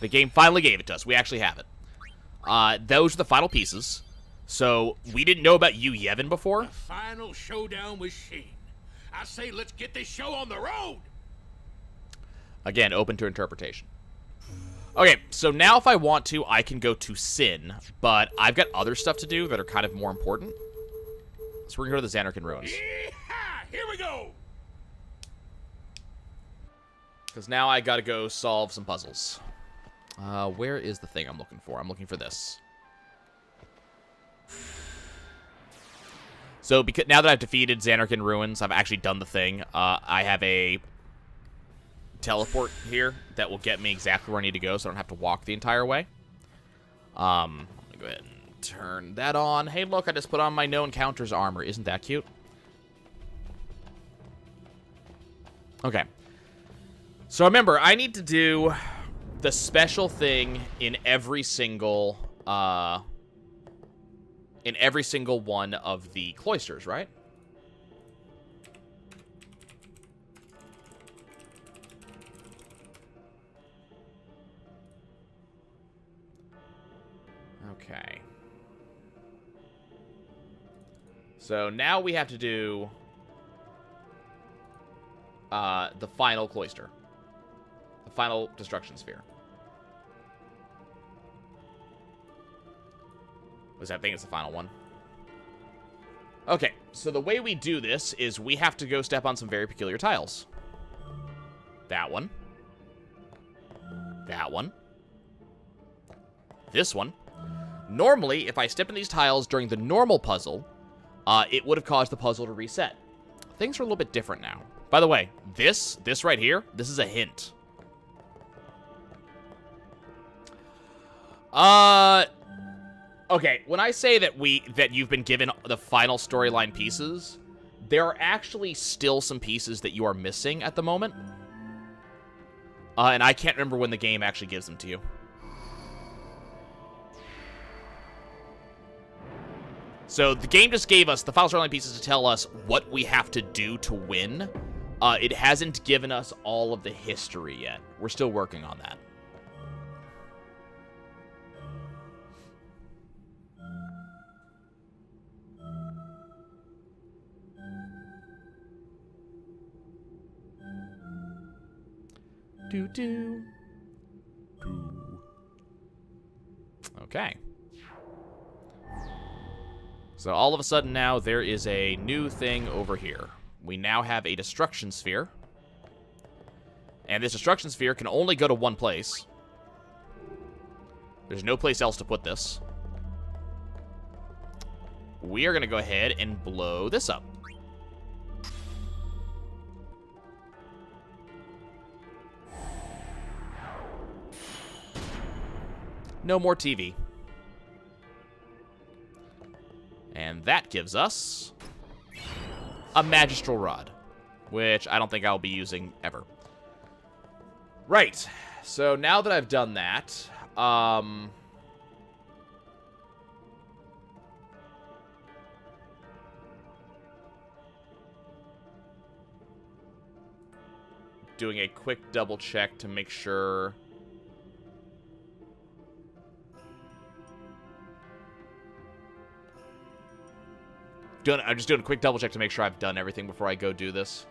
The game finally gave it to us. We actually have it. Those are the final pieces. So, we didn't know about you, Yevon, before. The final showdown with Sheen. I say let's get this show on the road! Again, open to interpretation. Okay, so now if I want to, I can go to Sin, but I've got other stuff to do that are kind of more important. So we're going to go to the Xanarkin Ruins. Yeehaw! Here we go! Because now I got to go solve some puzzles. Where is the thing I'm looking for? I'm looking for this. So because now that I've defeated Xanarkin Ruins, I've actually done the thing. I have a teleport here that will get me exactly where I need to go, so I don't have to walk the entire way. Let me go ahead and turn that on. Hey, look, I just put on my No Encounters armor. Isn't that cute? Okay. So remember, I need to do the special thing in every single one of the cloisters, right? Okay. So now we have to do the final cloister. The final destruction sphere. Was that thing? It's the final one. Okay, so the way we do this is we have to go step on some very peculiar tiles. That one. That one. This one. Normally, if I stepped in these tiles during the normal puzzle, it would have caused the puzzle to reset. Things are a little bit different now. By the way, this right here, this is a hint. Okay, when I say that you've been given the final storyline pieces, there are actually still some pieces that you are missing at the moment. And I can't remember when the game actually gives them to you. So the game just gave us the final storyline pieces to tell us what we have to do to win. It hasn't given us all of the history yet. We're still working on that. Do. Okay. So all of a sudden now there is a new thing over here. We now have a destruction sphere. And this destruction sphere can only go to one place. There's no place else to put this. We are going to go ahead and blow this up. No more TV. And that gives us a Magistral Rod, which I don't think I'll be using ever. Right. So now that I've done that, doing a quick double check to make sure. I'm just doing a quick double check to make sure I've done everything before I go do this.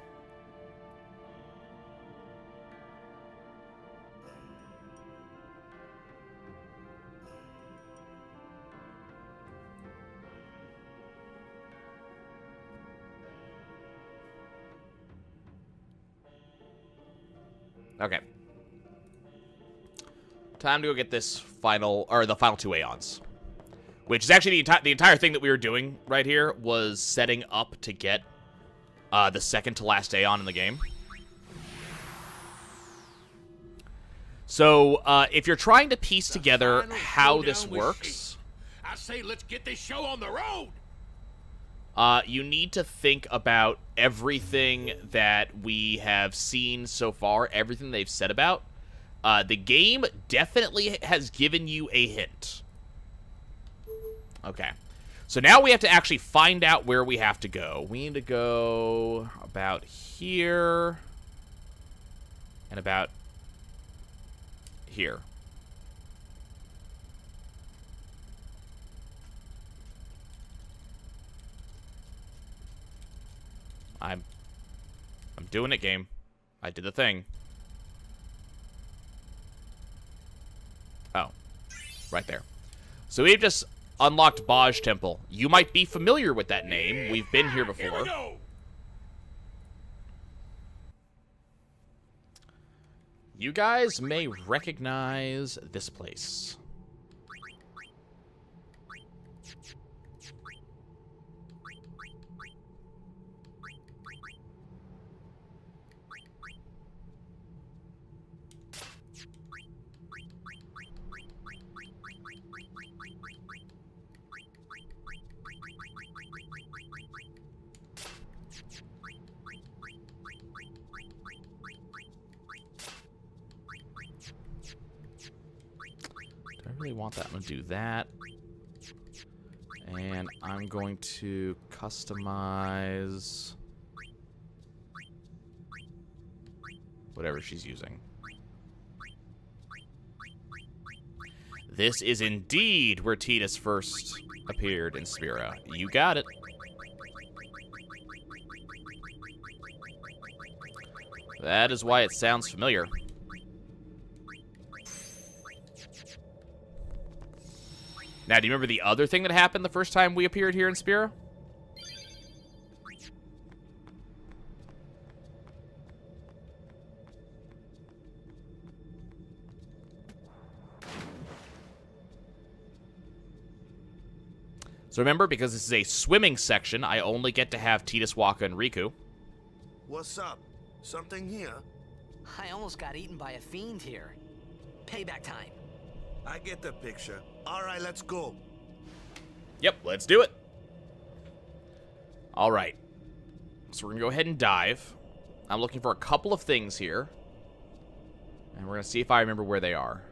Okay. Time to go get this final, or the final two Aeons. Which is actually the entire thing that we were doing right here was setting up to get the second to last Aeon in the game. So, if you're trying to piece together how this works, I say let's get this show on the road. You need to think about everything that we have seen so far, everything they've said about. The game definitely has given you a hint. Okay. So now we have to actually find out where we have to go. We need to go about here and about here. I'm doing it, game. I did the thing. Oh. Right there. So we've just unlocked Baj Temple. You might be familiar with that name. We've been here before. Here we go. You guys may recognize this place. I really want that. I'm going to do that. And I'm going to customize whatever she's using. This is indeed where Tidus first appeared in Spira. You got it. That is why it sounds familiar. Now, do you remember the other thing that happened the first time we appeared here in Spira? So remember, because this is a swimming section, I only get to have Tidus, Waka, and Riku. What's up? Something here? I almost got eaten by a fiend here. Payback time. I get the picture. All right, let's go. Yep, let's do it. All right. So we're going to go ahead and dive. I'm looking for a couple of things here. And we're going to see if I remember where they are.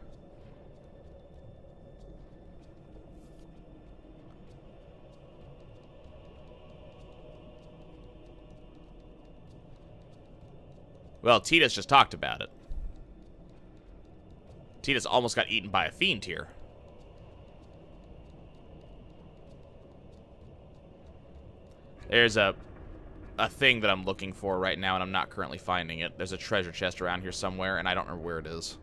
Well, Tidus just talked about it. Tidus almost got eaten by a fiend here. There's a thing that I'm looking for right now, and I'm not currently finding it. There's a treasure chest around here somewhere, and I don't remember where it is.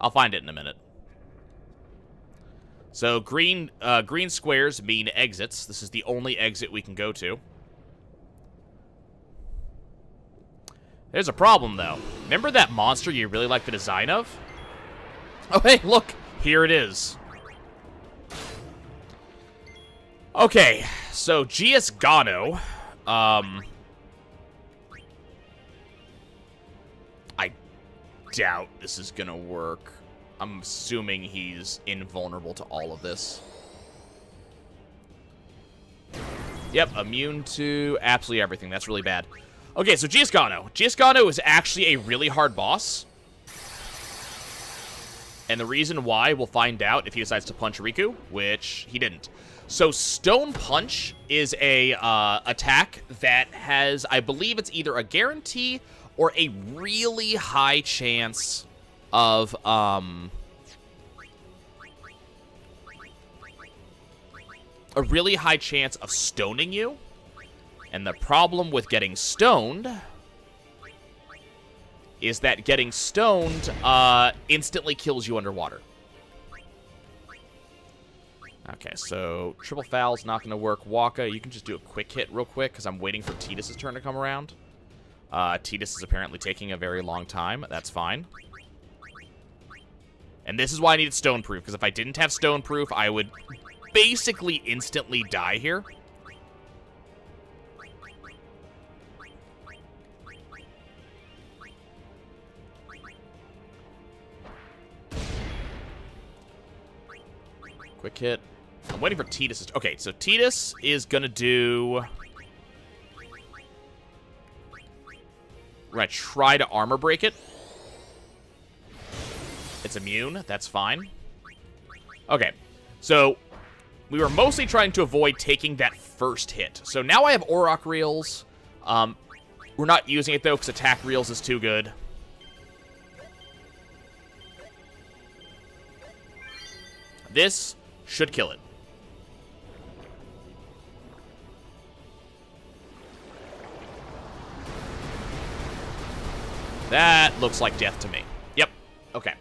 I'll find it in a minute. So green squares mean exits. This is the only exit we can go to. There's a problem, though. Remember that monster you really like the design of? Oh, hey, look. Here it is. Okay, so Gius Gano. I doubt this is gonna work. I'm assuming he's invulnerable to all of this. Yep, immune to absolutely everything. That's really bad. Okay, so Gius Gano. Gius Gano is actually a really hard boss. And the reason why, we'll find out if he decides to punch Riku, which he didn't. So Stone Punch is a attack that has, I believe it's either a guarantee or a really high chance of, a really high chance of stoning you. And the problem with getting stoned is that getting stoned instantly kills you underwater. Okay, so triple foul's not going to work. Waka, you can just do a quick hit real quick because I'm waiting for Tidus' turn to come around. Tidus is apparently taking a very long time. That's fine. And this is why I needed stone proof, because if I didn't have stone proof, I would basically instantly die here. Quick hit. I'm waiting for Tidus. Okay, so Tidus is gonna do... We're gonna try to armor break it. It's immune. That's fine. Okay, so we were mostly trying to avoid taking that first hit. So now I have Auroch Reels. We're not using it, though, because Attack Reels is too good. This Should kill it. That looks like death to me. Yep. Okay.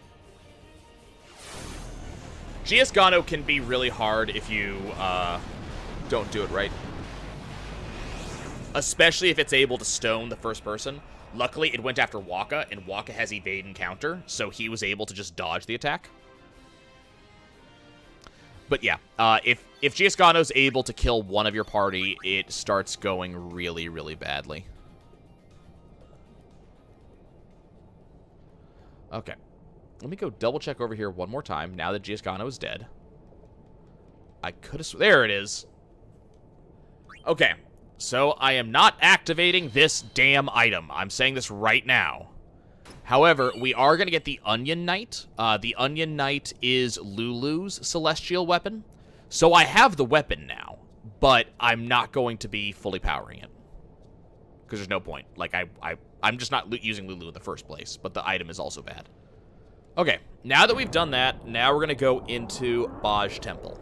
GS Gano can be really hard if you don't do it right. Especially if it's able to stone the first person. Luckily, it went after Waka, and Waka has evade and counter, so he was able to just dodge the attack. But yeah, if GS Gano's able to kill one of your party, it starts going really, really badly. Okay. Let me go double check over here one more time now that GS Gano is dead. I could have... There it is. Okay. So I am not activating this damn item. I'm saying this right now. However, we are going to get the Onion Knight. The Onion Knight is Lulu's celestial weapon. So I have the weapon now, but I'm not going to be fully powering it. Because there's no point. Like, I'm just not using Lulu in the first place, but the item is also bad. Okay, now that we've done that, now we're going to go into Baj Temple.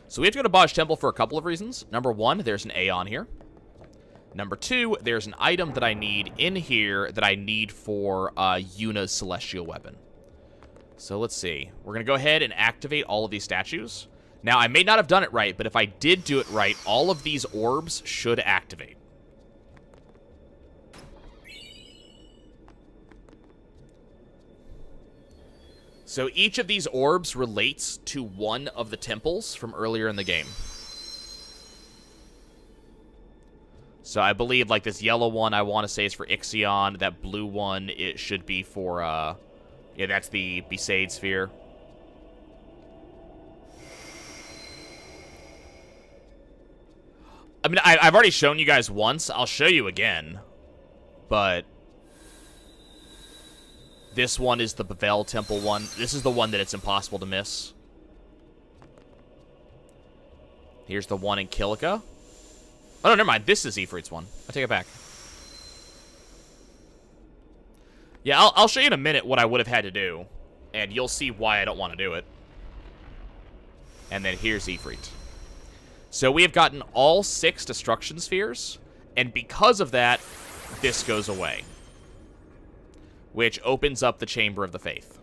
So we have to go to Baj Temple for a couple of reasons. Number one, there's an Aeon here. Number two, there's an item that I need in here that I need for Yuna's celestial weapon. So let's see. We're going to go ahead and activate all of these statues. Now, I may not have done it right, but if I did do it right, all of these orbs should activate. So each of these orbs relates to one of the temples from earlier in the game. So I believe, like, this yellow one I want to say is for Ixion. That blue one, it should be for, yeah, that's the Besaid Sphere. I mean, I've already shown you guys once. I'll show you again. But this one is the Bavel Temple one. This is the one that it's impossible to miss. Here's the one in Kilika. Oh, no, never mind. This is Ifrit's one. I take it back. Yeah, I'll show you in a minute what I would have had to do, and you'll see why I don't want to do it. And then here's Ifrit. So we have gotten all 6 destruction spheres, and because of that, this goes away, which opens up the Chamber of the Faith.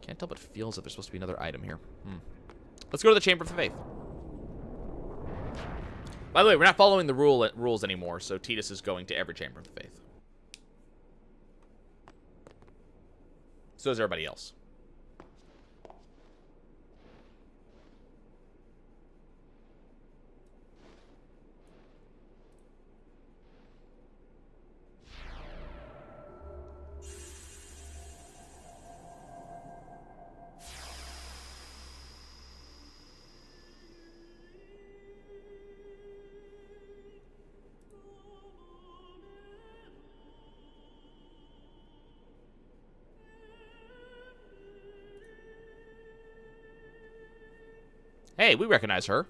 Can't tell, but it feels like there's supposed to be another item here. Let's go to the Chamber of the Faith. By the way, we're not following the rules anymore, so Tidus is going to every Chamber of the Faith. So is everybody else. Hey, we recognize her.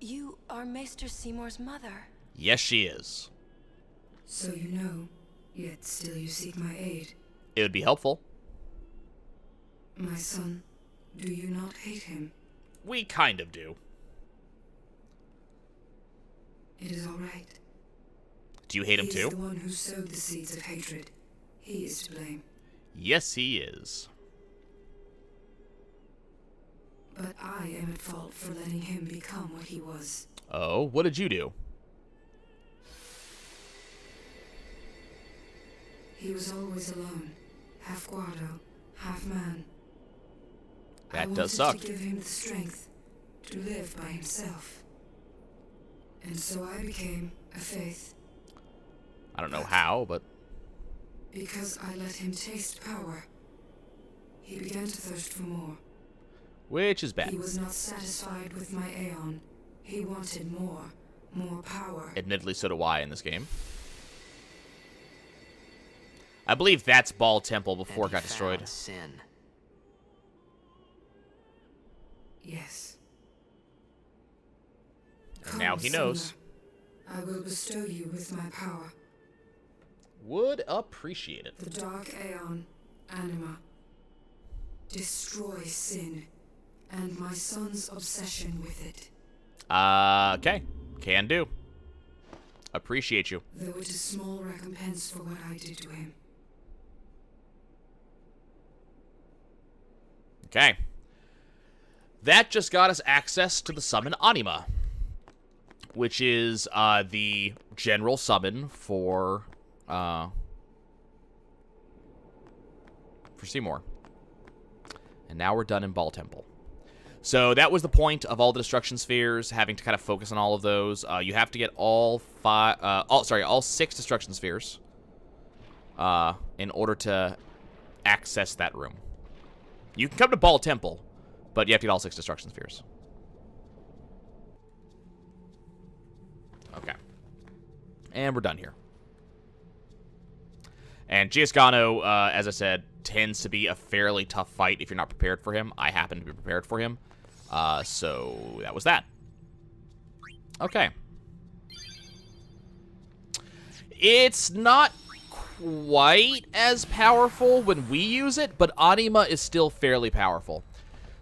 You are Maester Seymour's mother. Yes, she is. So you know, yet still you seek my aid. It would be helpful. My son, do you not hate him? We kind of do. It is all right. Do you hate him He too? is the one who sowed the seeds of hatred. He is to blame. Yes, he is. But I am at fault for letting him become what he was. Oh, what did you do? He was always alone, half guardo, half man. That I does suck. wanted to give him the strength to live by himself. And so I became a faith. I don't know how, but... Because I let him taste power, he began to thirst for more. Which is bad. He was not satisfied with my Aeon. He wanted more power. Admittedly, so do I in this game. I believe that's Ball Temple before it And got he destroyed. found Sin. Yes. And now he knows. I will bestow you with my power. Would appreciate it. The Dark Aeon, Anima. Destroy sin, and my son's obsession with it. Okay. Can do. Appreciate you. Though it is small recompense for what I did to him. Okay. That just got us access to the summon Anima, which is the general summon for Seymour. And now we're done in Ball Temple. So that was the point of all the destruction spheres, having to kind of focus on all of those. You have to get all 6 destruction spheres in order to access that room. You can come to Ball Temple, but you have to get all 6 destruction spheres. Okay. And we're done here. And Giascano, as I said, tends to be a fairly tough fight if you're not prepared for him. I happen to be prepared for him. So that was that. Okay. It's not quite as powerful when we use it, but Anima is still fairly powerful.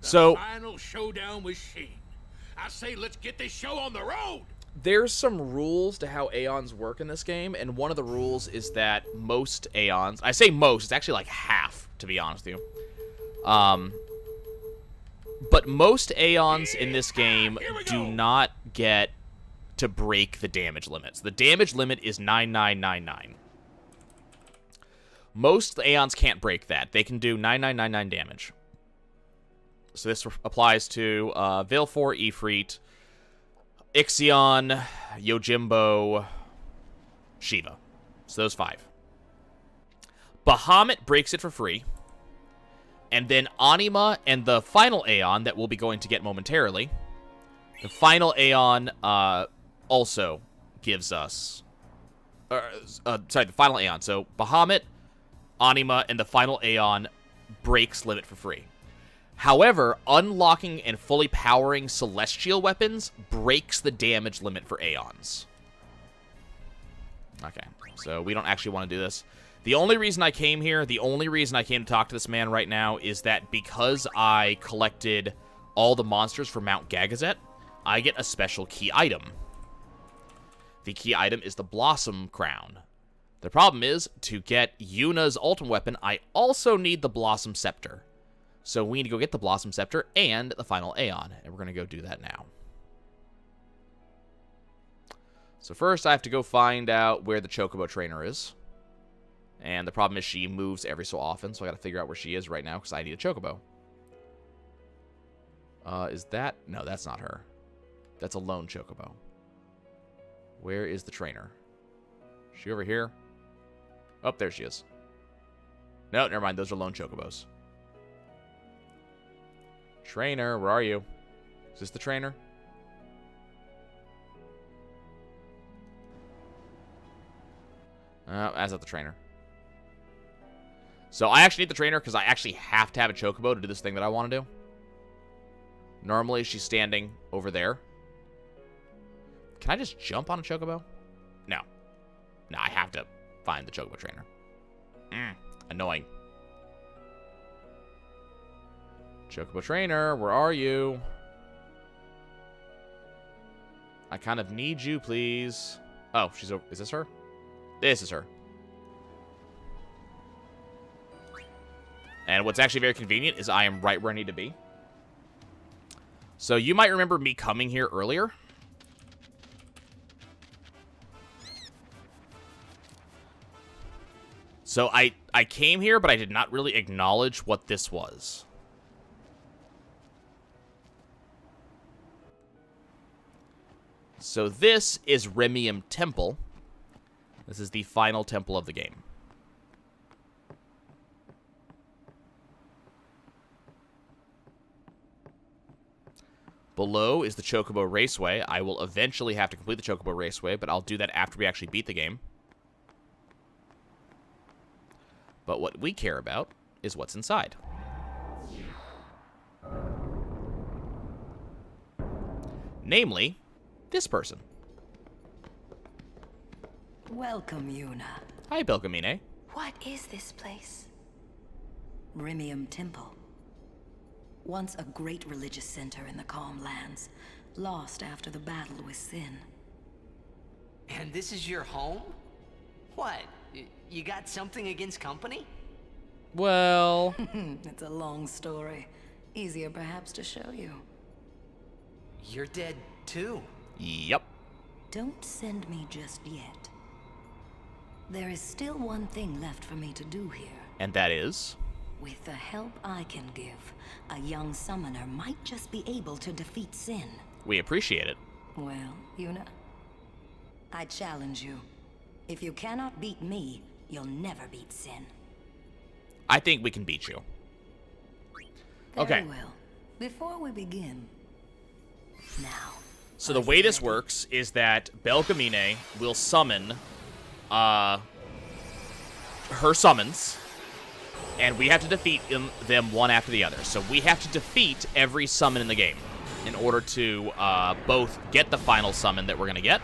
So Final showdown with Sheen. I say let's get this show on the road. there's some rules to how Aeons work in this game, and one of the rules is that most Aeons, I say most, it's actually like half, to be honest with you. But most Aeons in this game do not get to break the damage limits. The damage limit is 9999. Most Aeons can't break that. They can do 9999 damage. So this applies to Valefor, Ifrit, Ixion, Yojimbo, Shiva. So those 5. Bahamut breaks it for free. And then Anima and the final Aeon that we'll be going to get momentarily. The final Aeon also gives us... sorry, the final Aeon. So Bahamut, Anima, and the final Aeon breaks limit for free. However, unlocking and fully powering Celestial weapons breaks the damage limit for Aeons. Okay, so we don't actually want to do this. The only reason I came here, the only reason I came to talk to this man right now is that because I collected all the monsters for Mount Gagazet, I get a special key item. The key item is the Blossom Crown. The problem is, to get Yuna's ultimate weapon, I also need the Blossom Scepter. So we need to go get the Blossom Scepter and the final Aeon, and we're going to go do that now. So first, I have to go find out where the Chocobo Trainer is. And the problem is she moves every so often, so I got to figure out where she is right now, because I need a Chocobo. Is that... No, that's not her. That's a lone Chocobo. Where is the trainer? Is she over here? Oh, there she is. No, never mind. Those are lone Chocobos. Trainer, where are you? Is this the trainer? That's not the trainer. So I actually need the trainer because I actually have to have a Chocobo to do this thing that I want to do. Normally, she's standing over there. Can I just jump on a Chocobo? No. No, I have to find the Chocobo trainer. Annoying. Chocobo trainer, where are you? I kind of need you, please. Oh, she's over. Is this her? This is her. And what's actually very convenient is I am right where I need to be. So you might remember me coming here earlier. So I came here, but I did not really acknowledge what this was. So this is Remium Temple. This is the final temple of the game. Below is the Chocobo Raceway. I will eventually have to complete the Chocobo Raceway, but I'll do that after we actually beat the game. But what we care about is what's inside. Namely, this person. Welcome, Yuna. Hi, Belkamine. What is this place? Rimium Temple. Once a great religious center in the Calm Lands, lost after the battle with Sin. And this is your home? What? You got something against company? Well... It's a long story. Easier perhaps to show you. You're dead too. Yep. Don't send me just yet. There is still one thing left for me to do here. And that is... With the help I can give, a young summoner might just be able to defeat Sin. We appreciate it. Well, Yuna, I challenge you. If you cannot beat me, you'll never beat Sin. I think we can beat you. Very Okay. well. Before we begin, now. So the way this works is that Belkamine will summon her summons, and we have to defeat them one after the other. So we have to defeat every summon in the game in order to both get the final summon that we're going to get,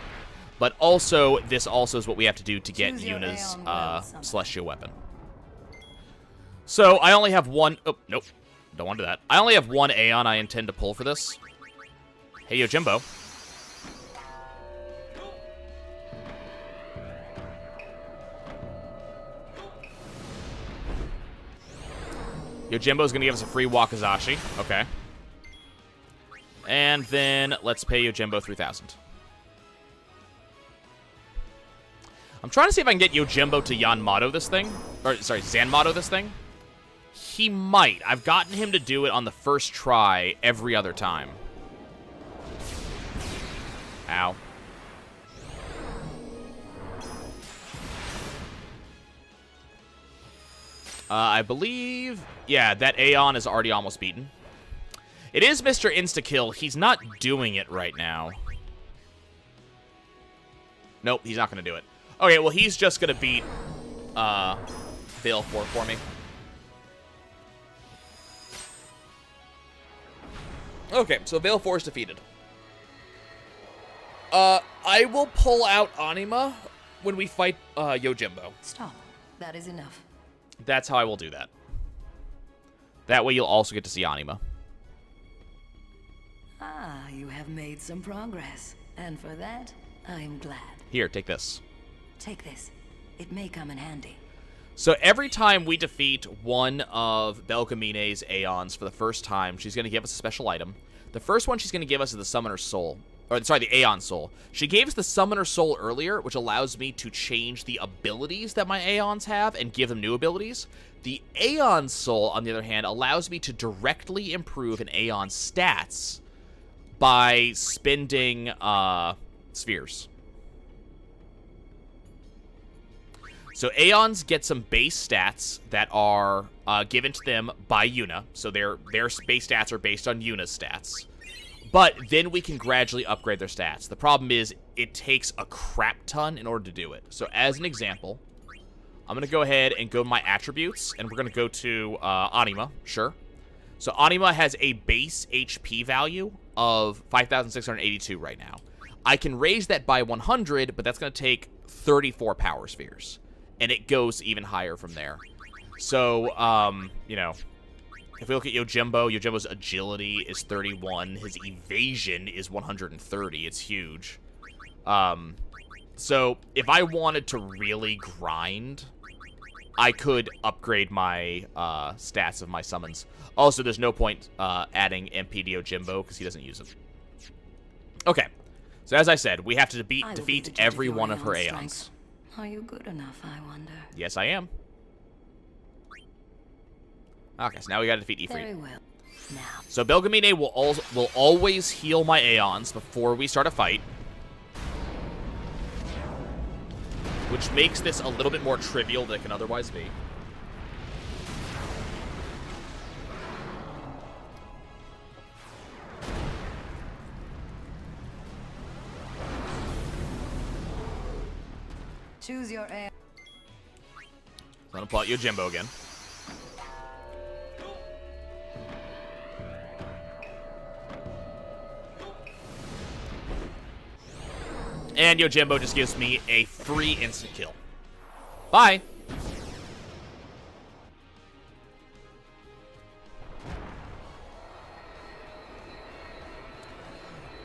but also, this also is what we have to do to get Choose your Yuna's Aeon Will summon. celestial weapon. So I only have one... Oh, nope. Don't want to do that. I only have one Aeon I intend to pull for this. Hey, Yojimbo. Yojimbo's going to give us a free Wakizashi. Okay. And then let's pay Yojimbo 3,000. I'm trying to see if I can get Yojimbo to Yanmato this thing. Or, sorry, Zanmato this thing. He might. I've gotten him to do it on the first try every other time. Ow. I believe... Yeah, that Aeon is already almost beaten. It is Mr. Insta-Kill. He's not doing it right now. Nope, he's not going to do it. Okay, well, he's just going to beat Veil 4 for me. Okay, so Veil 4 is defeated. I will pull out Anima when we fight Yojimbo. Stop. That is enough. That's how I will do that. That way you'll also get to see Anima. Ah, you have made some progress. And for that, I am glad. Here, take this. Take this. It may come in handy. So every time we defeat one of Belkamine's Aeons for the first time, she's going to give us a special item. The first one she's going to give us is the Summoner's Soul. Or, sorry, the Aeon Soul. She gave us the Summoner's Soul earlier, which allows me to change the abilities that my Aeons have and give them new abilities. The Aeon Soul, on the other hand, allows me to directly improve an Aeon's stats by spending spheres. So Aeons get some base stats that are given to them by Yuna. So their base stats are based on Yuna's stats. But then we can gradually upgrade their stats. The problem is it takes a crap ton in order to do it. So as an example, I'm going to go ahead and go to my attributes, and we're going to go to Anima, sure. So Anima has a base HP value of 5,682 right now. I can raise that by 100, but that's going to take 34 power spheres. And it goes even higher from there. So, you know, if we look at Yojimbo, Yojimbo's agility is 31. His evasion is 130. It's huge. So, if I wanted to really grind, I could upgrade my stats of my summons. Also, there's no point adding MP to Yojimbo because he doesn't use them. Okay. So, as I said, we have to defeat every one of her Aeons. Are you good enough, I wonder? Yes, I am. Okay, so now we gotta defeat Ifrit. Very well. Now. So Belkamine will always heal my Aeons before we start a fight. Which makes this a little bit more trivial than it can otherwise be. Choose your air. So I'm gonna pull out Yojimbo again. And Yojimbo just gives me a free instant kill. Bye.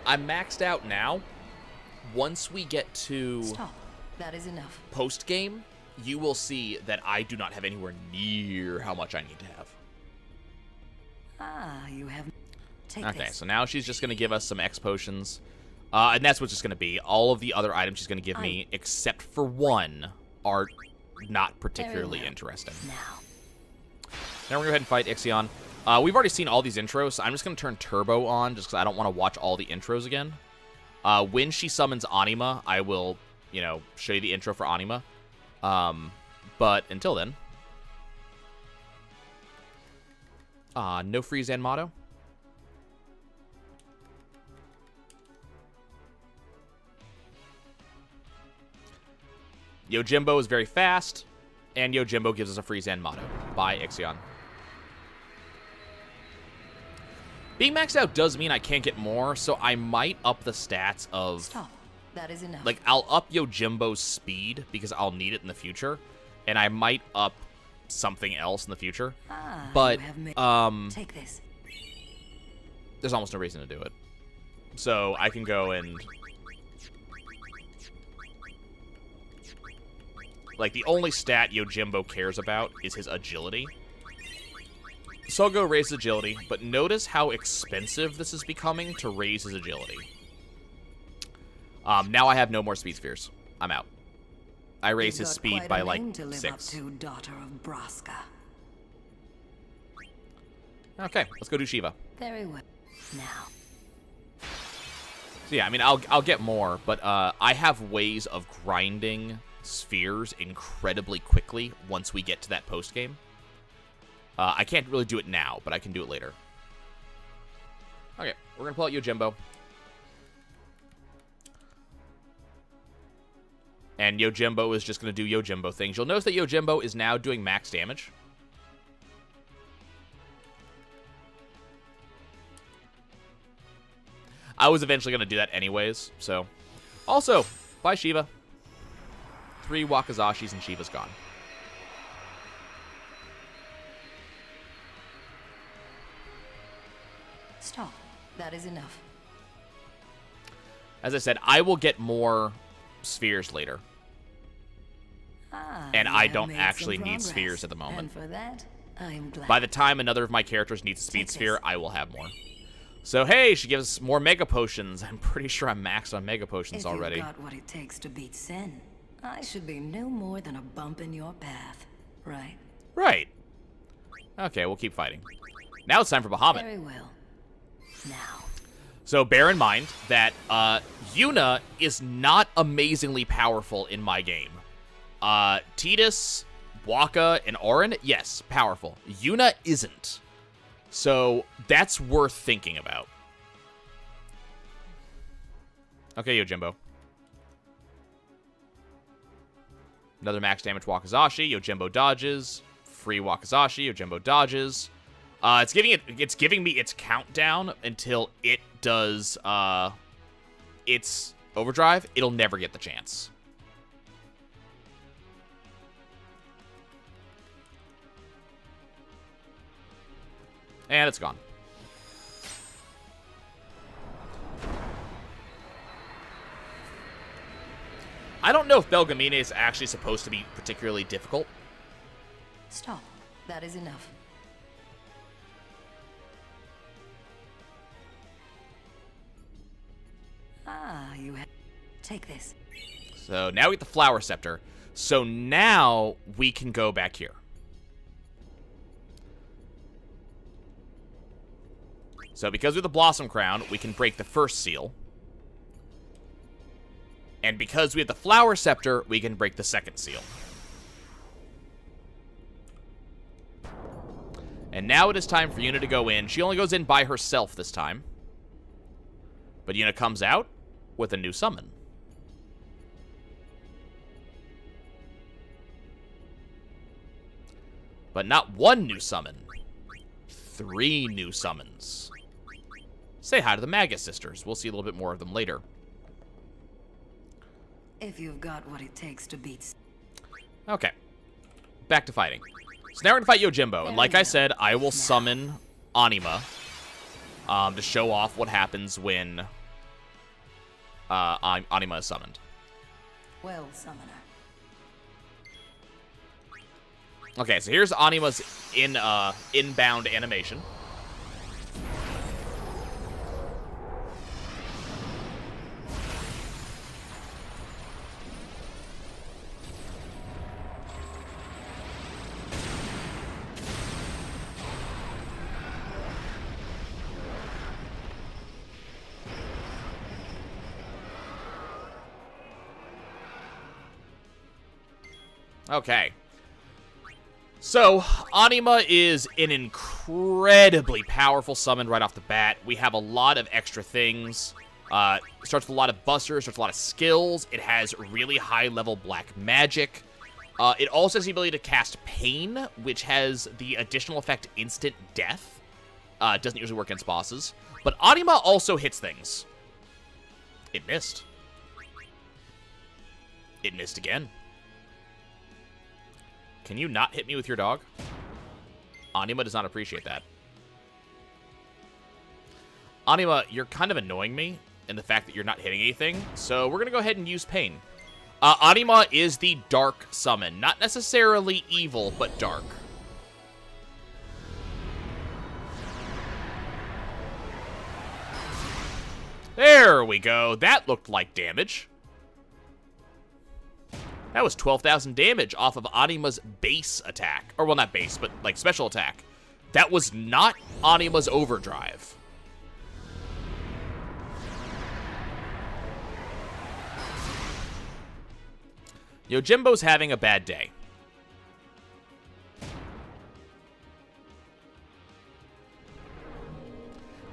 I'm maxed out now. Once we get to Stop. That is enough. post-game, you will see that I do not have anywhere near how much I need to have. Ah, you have... Take Okay, this. so now she's just going to give us some X potions. And that's what it's going to be. All of the other items she's going to give me, except for one, are not particularly well. interesting. Now. Now we're going to go ahead and fight Ixion. We've already seen all these intros, so I'm just going to turn Turbo on just because I don't want to watch all the intros again. When she summons Anima, I will, show you the intro for Anima. But until then... no freeze and motto. Yojimbo is very fast, and Yojimbo gives us a freeze and motto. Bye, Ixion. Being maxed out does mean I can't get more, so I might up the stats of... Stop. That is enough. Like, I'll up Yojimbo's speed, because I'll need it in the future, and I might up something else in the future. Ah, But, you have Take this. there's almost no reason to do it. So, I can go and... Like, the only stat Yojimbo cares about is his agility. So I'll go raise his agility, but notice how expensive this is becoming to raise his agility. Now I have no more speed spheres. I'm out. I raised his speed by, like, 6. To, daughter of Braska. Okay, let's go do Shiva. Very well. Now. So yeah, I mean, I'll get more, but I have ways of grinding spheres incredibly quickly once we get to that post-game. I can't really do it now, but I can do it later. Okay, we're going to pull out Yojimbo. And Yojimbo is just going to do Yojimbo things. You'll notice that Yojimbo is now doing max damage. I was eventually going to do that anyways, so... Also, bye Shiva. 3 Wakazashis and Shiva's gone. Stop. That is enough. As I said, I will get more spheres later. Ah, And you I have don't made actually some need progress. spheres at the moment. And for that, I am glad. By the time another of my characters needs a speed Take this. sphere, I will have more. So, hey, she gives us more Mega Potions. I'm pretty sure I'm maxed on Mega Potions if already. you've got what it takes to beat sin, I should be no more than a bump in your path, right? Right. Okay, we'll keep fighting. Now it's time for Bahamut. Very well. Now. So bear in mind that Yuna is not amazingly powerful in my game. Tidus, Waka, and Auron, yes, powerful. Yuna isn't. So that's worth thinking about. Okay, Yojimbo. Another max damage Wakazashi. Yojimbo dodges. Free Wakazashi. Yojimbo dodges. It's giving me its countdown until it does its overdrive. It'll never get the chance. And it's gone. I don't know if Belgamine is actually supposed to be particularly difficult. Stop. That is enough. Ah, you have... Take this. So now we get the Flower Scepter. So now we can go back here. So because we have the Blossom Crown, we can break the first seal. And because we have the Flower Scepter, we can break the second seal. And now it is time for Yuna to go in. She only goes in by herself this time. But Yuna comes out with a new summon. But not one new summon. 3 new summons. Say hi to the Magus Sisters. We'll see a little bit more of them later. If you've got what it takes to beat... Okay. Back to fighting. So now we're gonna fight Yojimbo, and like I said, I will summon Anima to show off what happens when Anima is summoned. Well, Summoner. Okay, so here's Anima's inbound animation. Okay. So, Anima is an incredibly powerful summon right off the bat. We have a lot of extra things. Starts with a lot of busters, starts with a lot of skills. It has really high-level black magic. It also has the ability to cast Pain, which has the additional effect instant death. It doesn't usually work against bosses. But Anima also hits things. It missed. It missed again. Can you not hit me with your dog? Anima does not appreciate that. Anima, you're kind of annoying me in the fact that you're not hitting anything, so we're going to go ahead and use Pain. Anima is the dark summon. Not necessarily evil, but dark. There we go. That looked like damage. That was 12,000 damage off of Anima's base attack. Or, well, not base, but, like, special attack. That was not Anima's overdrive. Yojimbo's having a bad day.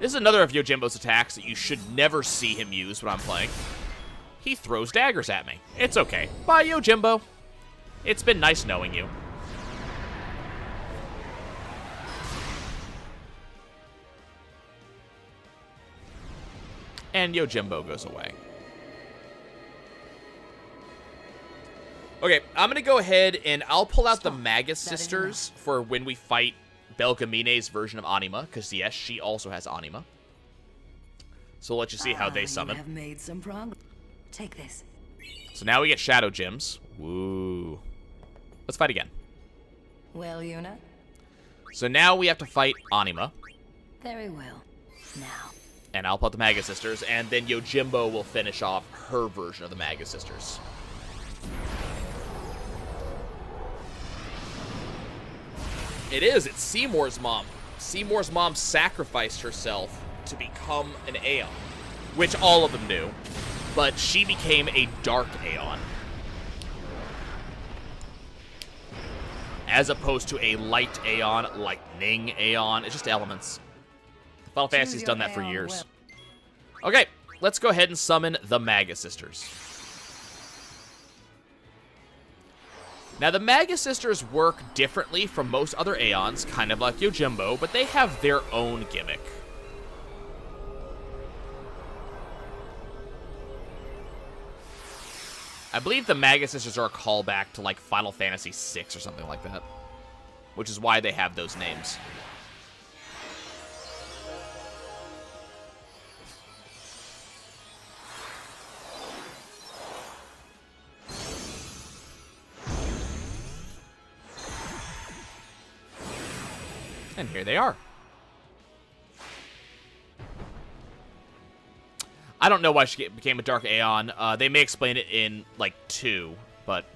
This is another of Yojimbo's attacks that you should never see him use when I'm playing. He throws daggers at me. It's okay. Bye, Yojimbo. It's been nice knowing you. And Yojimbo goes away. Okay, I'm going to go ahead and I'll pull out the Magus Sisters for when we fight Belgamine's version of Anima, because yes, she also has Anima. So we'll let you see how they summon. You have made some progress. Take this. So now we get Shadow Gems. Woo. Let's fight again. Well, Yuna? So now we have to fight Anima. Very well. Now. And I'll put the Magus Sisters, and then Yojimbo will finish off her version of the Magus Sisters. It is. It's Seymour's mom. Seymour's mom sacrificed herself to become an Aeon, which all of them knew. But she became a Dark Aeon, as opposed to a Light Aeon, Lightning Aeon. It's just elements. Final Fantasy's done that for years. Okay, let's go ahead and summon the Magus Sisters. Now, the Magus Sisters work differently from most other Aeons, kind of like Yojimbo, but they have their own gimmick. I believe the Magus Sisters are a callback to, like, Final Fantasy VI or something like that, which is why they have those names. And here they are. I don't know why she became a Dark Aeon. They may explain it in, like, 2, but...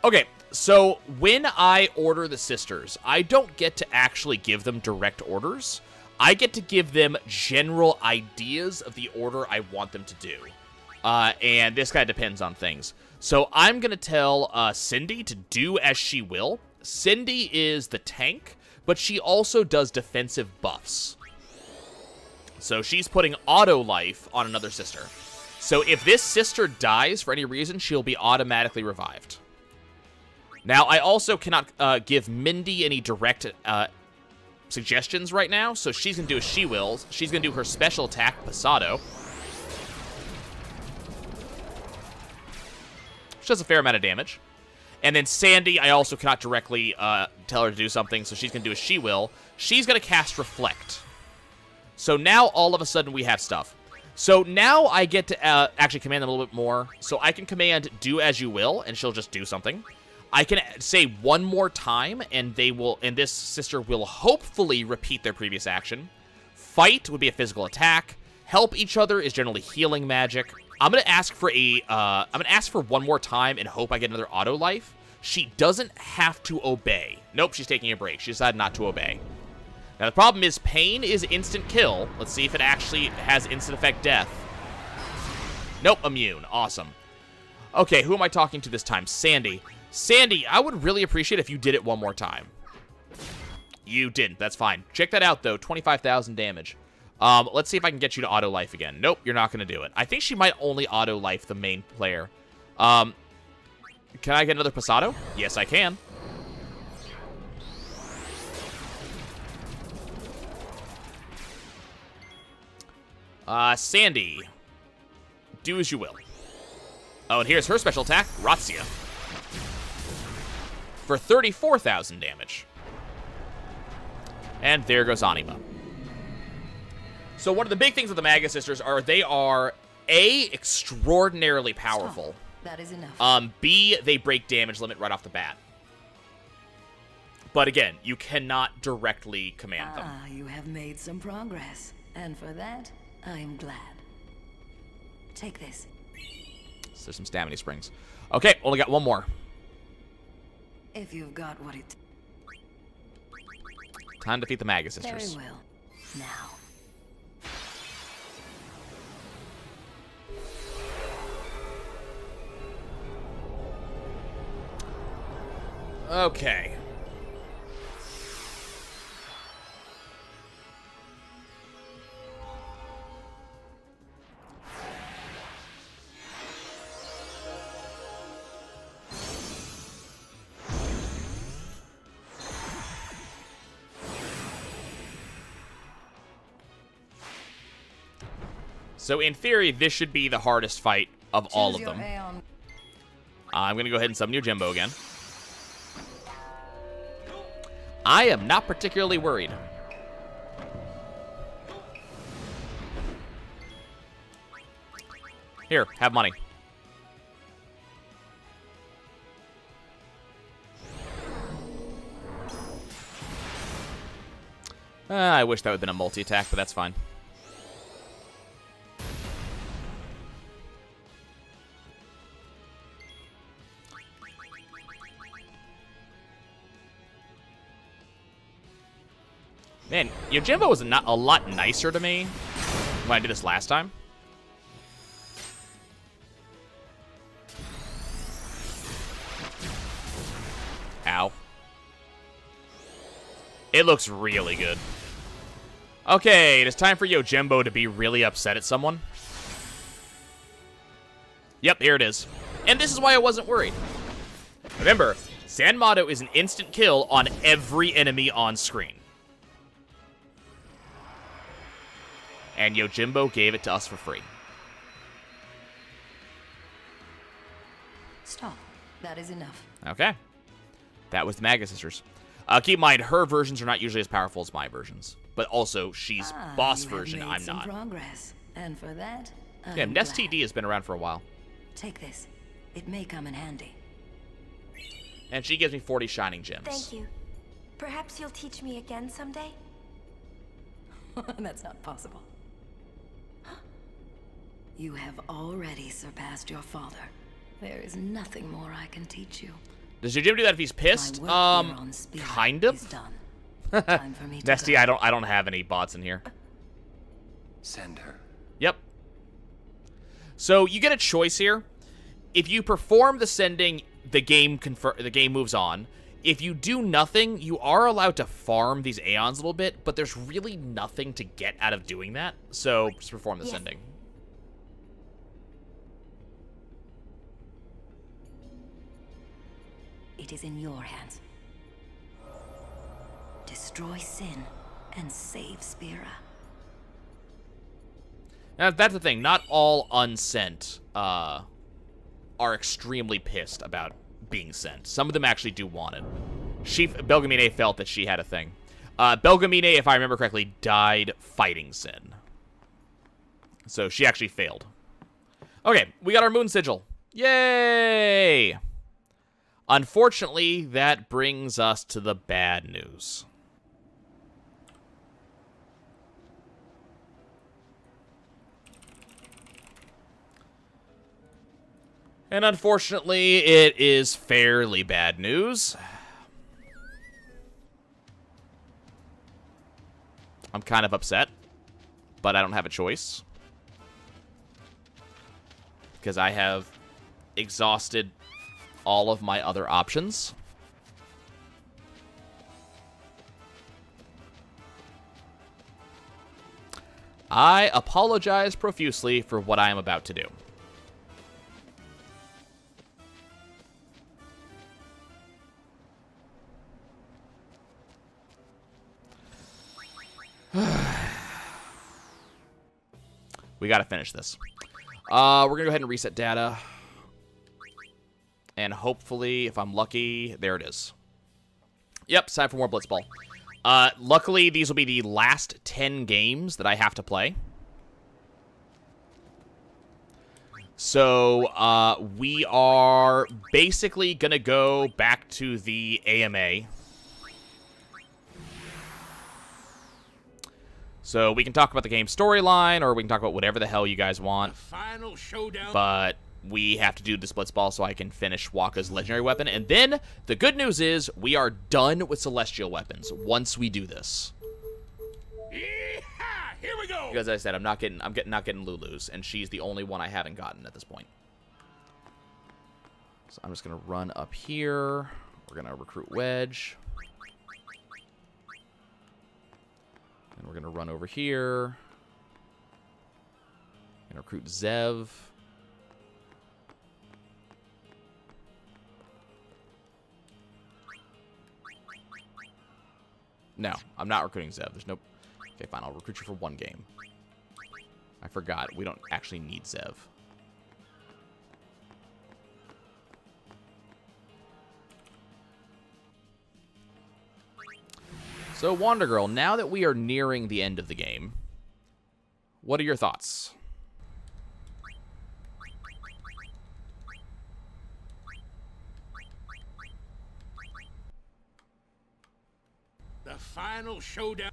Okay, so when I order the sisters, I don't get to actually give them direct orders. I get to give them general ideas of the order I want them to do. And this kind of depends on things. So I'm going to tell Cindy to do as she will. Cindy is the tank, but she also does defensive buffs. So she's putting auto life on another sister. So if this sister dies for any reason, she'll be automatically revived. Now, I also cannot give Mindy any direct suggestions right now, so she's going to do as she wills. She's going to do her special attack, Pasado. Which does a fair amount of damage. And then Sandy, I also cannot directly tell her to do something, so she's going to do as she will. She's going to cast Reflect. So now, all of a sudden, we have stuff. So now I get to actually command them a little bit more. So I can command do as you will, and she'll just do something. I can say one more time, and this sister will hopefully repeat their previous action. Fight would be a physical attack. Help each other is generally healing magic. I'm gonna ask for one more time and hope I get another auto life. She doesn't have to obey. Nope, she's taking a break. She decided not to obey. Now the problem is pain is instant kill. Let's see if it actually has instant effect death. Nope, immune. Awesome. Okay, who am I talking to this time? Sandy. Sandy, I would really appreciate if you did it one more time. You didn't. That's fine. Check that out, though. 25,000 damage. Let's see if I can get you to auto-life again. Nope, you're not going to do it. I think she might only auto-life the main player. Can I get another Pasado? Yes, I can. Sandy. Do as you will. Oh, and here's her special attack, Razzia. For 34,000 damage. And there goes Anima. So one of the big things with the Maga Sisters are they are, A, extraordinarily powerful. Stop. That is enough. B, they break damage limit right off the bat. But again, you cannot directly command them. Ah, you have made some progress. And for that, I am glad. Take this. So there's some stamina springs. Okay, only got one more. If you've got what it... Time to defeat the Maga Sisters. Very well. Now. Okay. So in theory, this should be the hardest fight of all of them. I'm going to go ahead and summon your Jimbo again. I am not particularly worried. Here, have money. I wish that would have been a multi-attack, but that's fine. Man, Yojimbo was a lot nicer to me when I did this last time. Ow. It looks really good. Okay, it is time for Yojimbo to be really upset at someone. Yep, here it is. And this is why I wasn't worried. Remember, Sanmado is an instant kill on every enemy on screen. And Yojimbo gave it to us for free. Stop. That is enough. Okay. That was the Maga Sisters. Keep in mind, her versions are not usually as powerful as my versions. But also, she's boss version, I'm not. Progress. And for that, Yeah, Nest TD has been around for a while. Take this. It may come in handy. And she gives me 40 shining gems. Thank you. Perhaps you'll teach me again someday? That's not possible. You have already surpassed your father. There is nothing more I can teach you. Does your Jim do that if he's pissed? Kind of. Time for me to Nesty, go. I don't have any bots in here. Send her. Yep. So you get a choice here. If you perform the sending, the game moves on. If you do nothing, you are allowed to farm these Aeons a little bit, but there's really nothing to get out of doing that. So just perform the sending. It fate is in your hands. Destroy sin and save Spira. Now, that's the thing. Not all unsent are extremely pissed about being sent. Some of them actually do want it. Belgamine felt that she had a thing. Belgamine, if I remember correctly, died fighting sin. So she actually failed. Okay, we got our moon sigil. Yay! Unfortunately, that brings us to the bad news. And unfortunately, it is fairly bad news. I'm kind of upset, but I don't have a choice. Because I have exhausted all of my other options. I apologize profusely for what I am about to do. We gotta finish this. We're gonna go ahead and reset data. And hopefully, if I'm lucky, there it is. Yep, it's time for more Blitzball. Luckily, these will be the last 10 games that I have to play. So, we are basically gonna go back to the AMA. So we can talk about the game storyline, or we can talk about whatever the hell you guys want. Final showdown. But we have to do the Blitzball so I can finish Waka's legendary weapon. And then, the good news is, we are done with celestial weapons once we do this. Yee-haw! Here we go. Because as I said, I'm not getting Lulu's, and she's the only one I haven't gotten at this point. So I'm just gonna run up here. We're gonna recruit Wedge. And we're going to run over here. And recruit Zev. No, I'm not recruiting Zev. There's no... Okay, fine. I'll recruit you for one game. I forgot. We don't actually need Zev. So, Wander Girl, now that we are nearing the end of the game, what are your thoughts? The final showdown.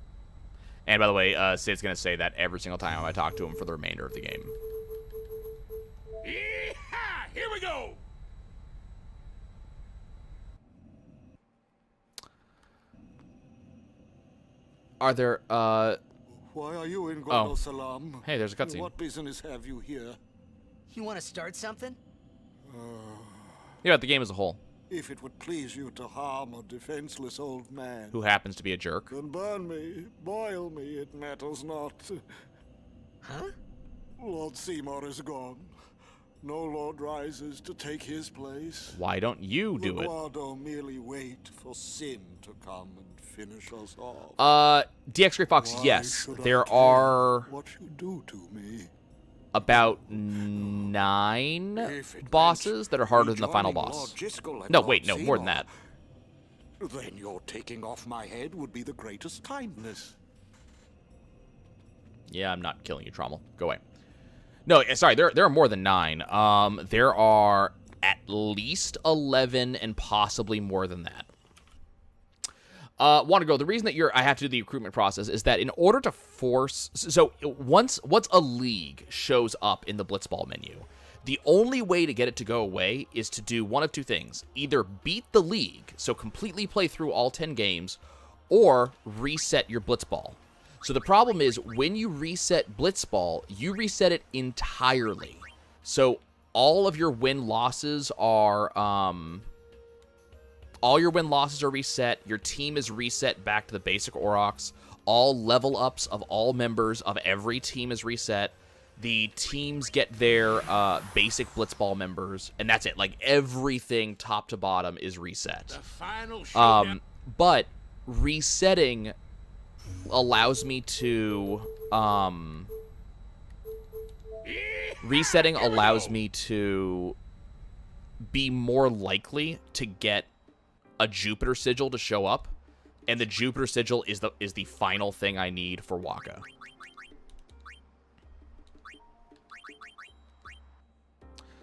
And by the way, Sid's going to say that every single time I talk to him for the remainder of the game. Yee-haw! Here we go. Are there, Why are you in Guadalsalam? Hey, there's a cutscene. What business have you here? You want to start something? Yeah, about the game as a whole. If it would please you to harm a defenseless old man, Who happens to be a jerk. then burn me, boil me, it matters not. Huh? Lord Seymour is gone. No lord rises to take his place. Why don't you do the it? Guado merely wait for sin to come and finish us off. DX Grey Fox, Why yes. should I There care are what you do to me. about 9 If it bosses that are harder than the final rejoining boss. Lord Driscoll and No, Lord wait, no, more than Seymour, that. Then your taking off my head would be the greatest kindness. Yeah, I'm not killing you, Trommel. Go away. No, sorry, there are more than 9. There are at least 11 and possibly more than that. Want to go? The reason that I have to do the recruitment process is that in order to force... So once a league shows up in the Blitzball menu, the only way to get it to go away is to do one of two things. Either beat the league, so completely play through all 10 games, or reset your Blitzball. So the problem is, when you reset Blitzball, you reset it entirely. So all of your win-losses are... all your win-losses are reset. Your team is reset back to the basic Aurochs. All level-ups of all members of every team is reset. The teams get their basic Blitzball members, and that's it. Like, everything top to bottom is reset. The final showdown. But resetting allows me to be more likely to get a Jupiter sigil to show up, and the Jupiter sigil is the final thing I need for Waka.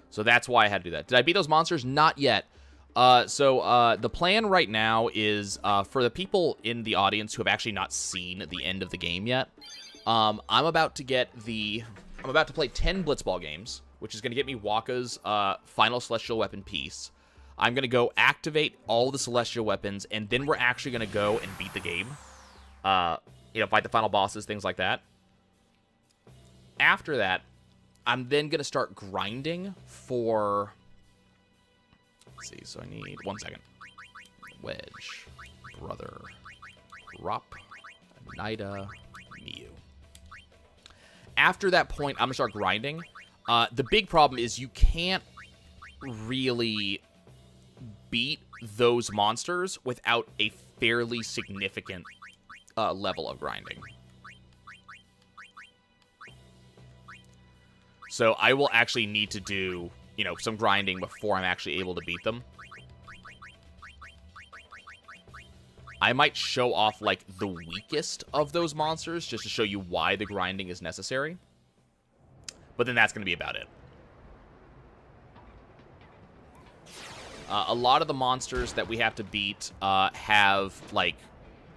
So that's why I had to do that. Did I beat those monsters? Not yet. So the plan right now is, for the people in the audience who have actually not seen the end of the game yet, I'm about to play 10 Blitzball games, which is going to get me Waka's final Celestial Weapon piece. I'm going to go activate all the Celestial Weapons, and then we're actually going to go and beat the game. Fight the final bosses, things like that. After that, I'm then going to start grinding for... Let's see, so I need... 1 second. Wedge. Brother. Rop. Nida. Miu. After that point, I'm going to start grinding. The big problem is you can't really beat those monsters without a fairly significant level of grinding. So I will actually need to do, some grinding before I'm actually able to beat them. I might show off, like, the weakest of those monsters just to show you why the grinding is necessary. But then that's going to be about it. A lot of the monsters that we have to beat have, like,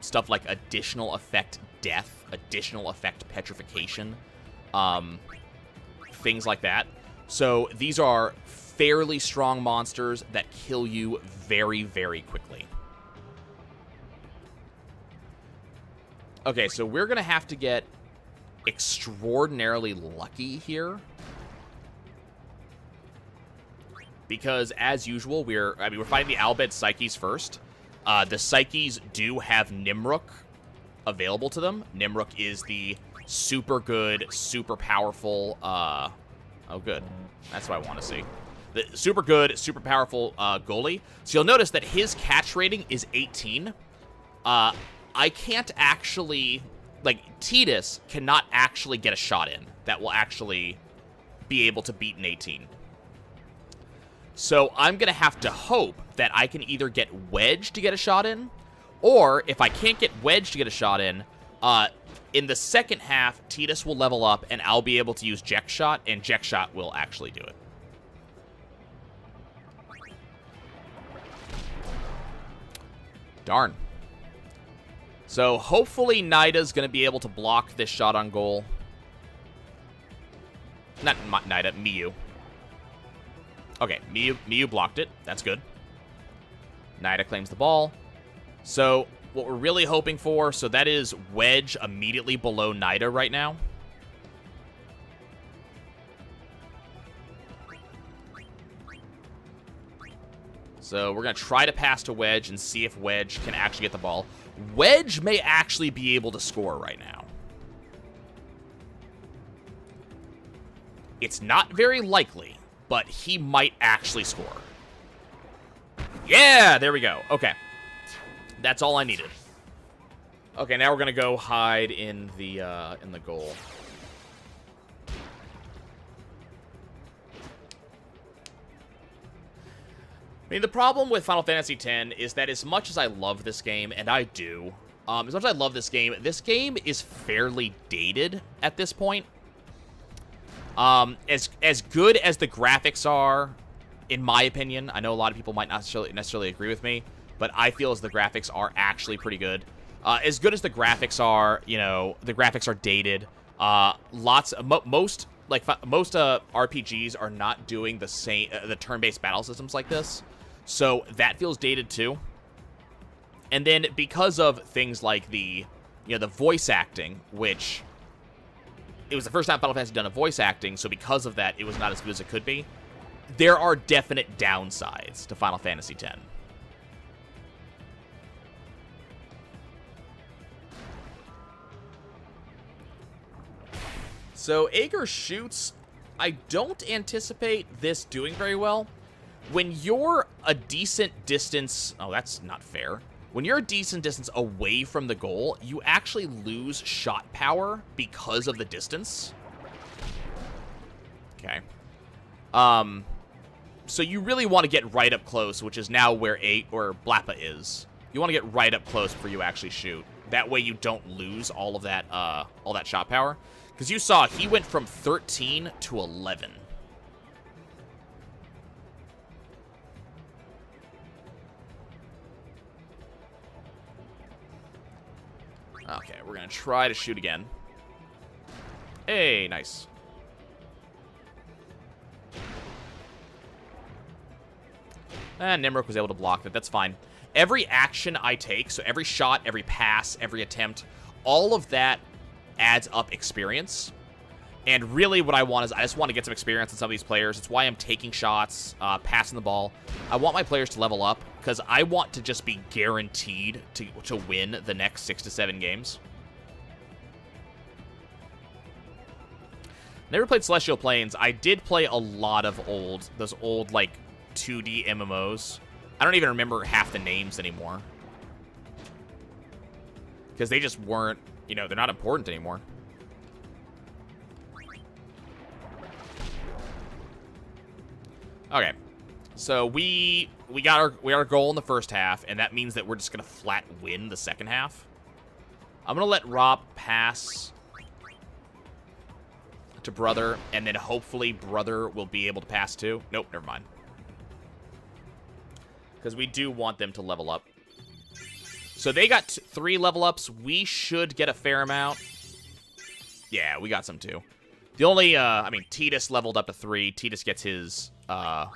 stuff like additional effect death, additional effect petrification, things like that. So these are fairly strong monsters that kill you very, very quickly. Okay, so we're going to have to get extraordinarily lucky here. Because, as usual, we're fighting the Albed Psyches first. The Psyches do have Nimruk available to them. Nimruk is the super good, super powerful, oh, good. That's what I want to see. The super good, super powerful goalie. So you'll notice that his catch rating is 18. I can't actually, like, Tidus cannot actually get a shot in that will actually be able to beat an 18. So I'm going to have to hope that I can either get Wedge to get a shot in, or if I can't get Wedge to get a shot in the second half, Tidus will level up, and I'll be able to use Jex Shot, and Jex Shot will actually do it. Darn. So hopefully Nida's going to be able to block this shot on goal. Not Nida, Miu. Okay, Miu blocked it. That's good. Nida claims the ball. So what we're really hoping for, so that is Wedge immediately below Nida right now. So we're going to try to pass to Wedge and see if Wedge can actually get the ball. Wedge may actually be able to score right now. It's not very likely, but he might actually score. Yeah, there we go. Okay. That's all I needed. Okay, now we're going to go hide in the goal. I mean, the problem with Final Fantasy X is that as much as I love this game, and I do, as much as I love this game is fairly dated at this point. As good as the graphics are, in my opinion, I know a lot of people might not necessarily agree with me, but I feel as the graphics are actually pretty good. As good as the graphics are, the graphics are dated. Most RPGs are not doing the same, the turn-based battle systems like this. So that feels dated too. And then because of things like the voice acting, which it was the first time Final Fantasy done a voice acting, so because of that, it was not as good as it could be. There are definite downsides to Final Fantasy X. So Ager shoots. I don't anticipate this doing very well. When you're a decent distance... Oh, that's not fair. When you're a decent distance away from the goal, you actually lose shot power because of the distance. Okay. So you really want to get right up close, which is now where Blappa is. You want to get right up close before you actually shoot. That way you don't lose all that shot power. Because you saw he went from 13 to 11. Okay, we're going to try to shoot again. Hey, nice. And Nimrok was able to block that. That's fine. Every action I take, so every shot, every pass, every attempt, all of that adds up experience. And really what I want is I just want to get some experience on some of these players. It's why I'm taking shots, passing the ball. I want my players to level up because I want to just be guaranteed to win the next 6 to 7 games. Never played Celestial Plains. I did play a lot of those old, like, 2D MMOs. I don't even remember half the names anymore. Because they just weren't, they're not important anymore. Okay. So we got our goal in the first half, and that means that we're just going to flat win the second half. I'm going to let Rob pass to Brother, and then hopefully Brother will be able to pass too. Nope, never mind. Because we do want them to level up. So they got 3 level ups. We should get a fair amount. Yeah, we got some too. The only, Titus leveled up to 3. Titus gets his, I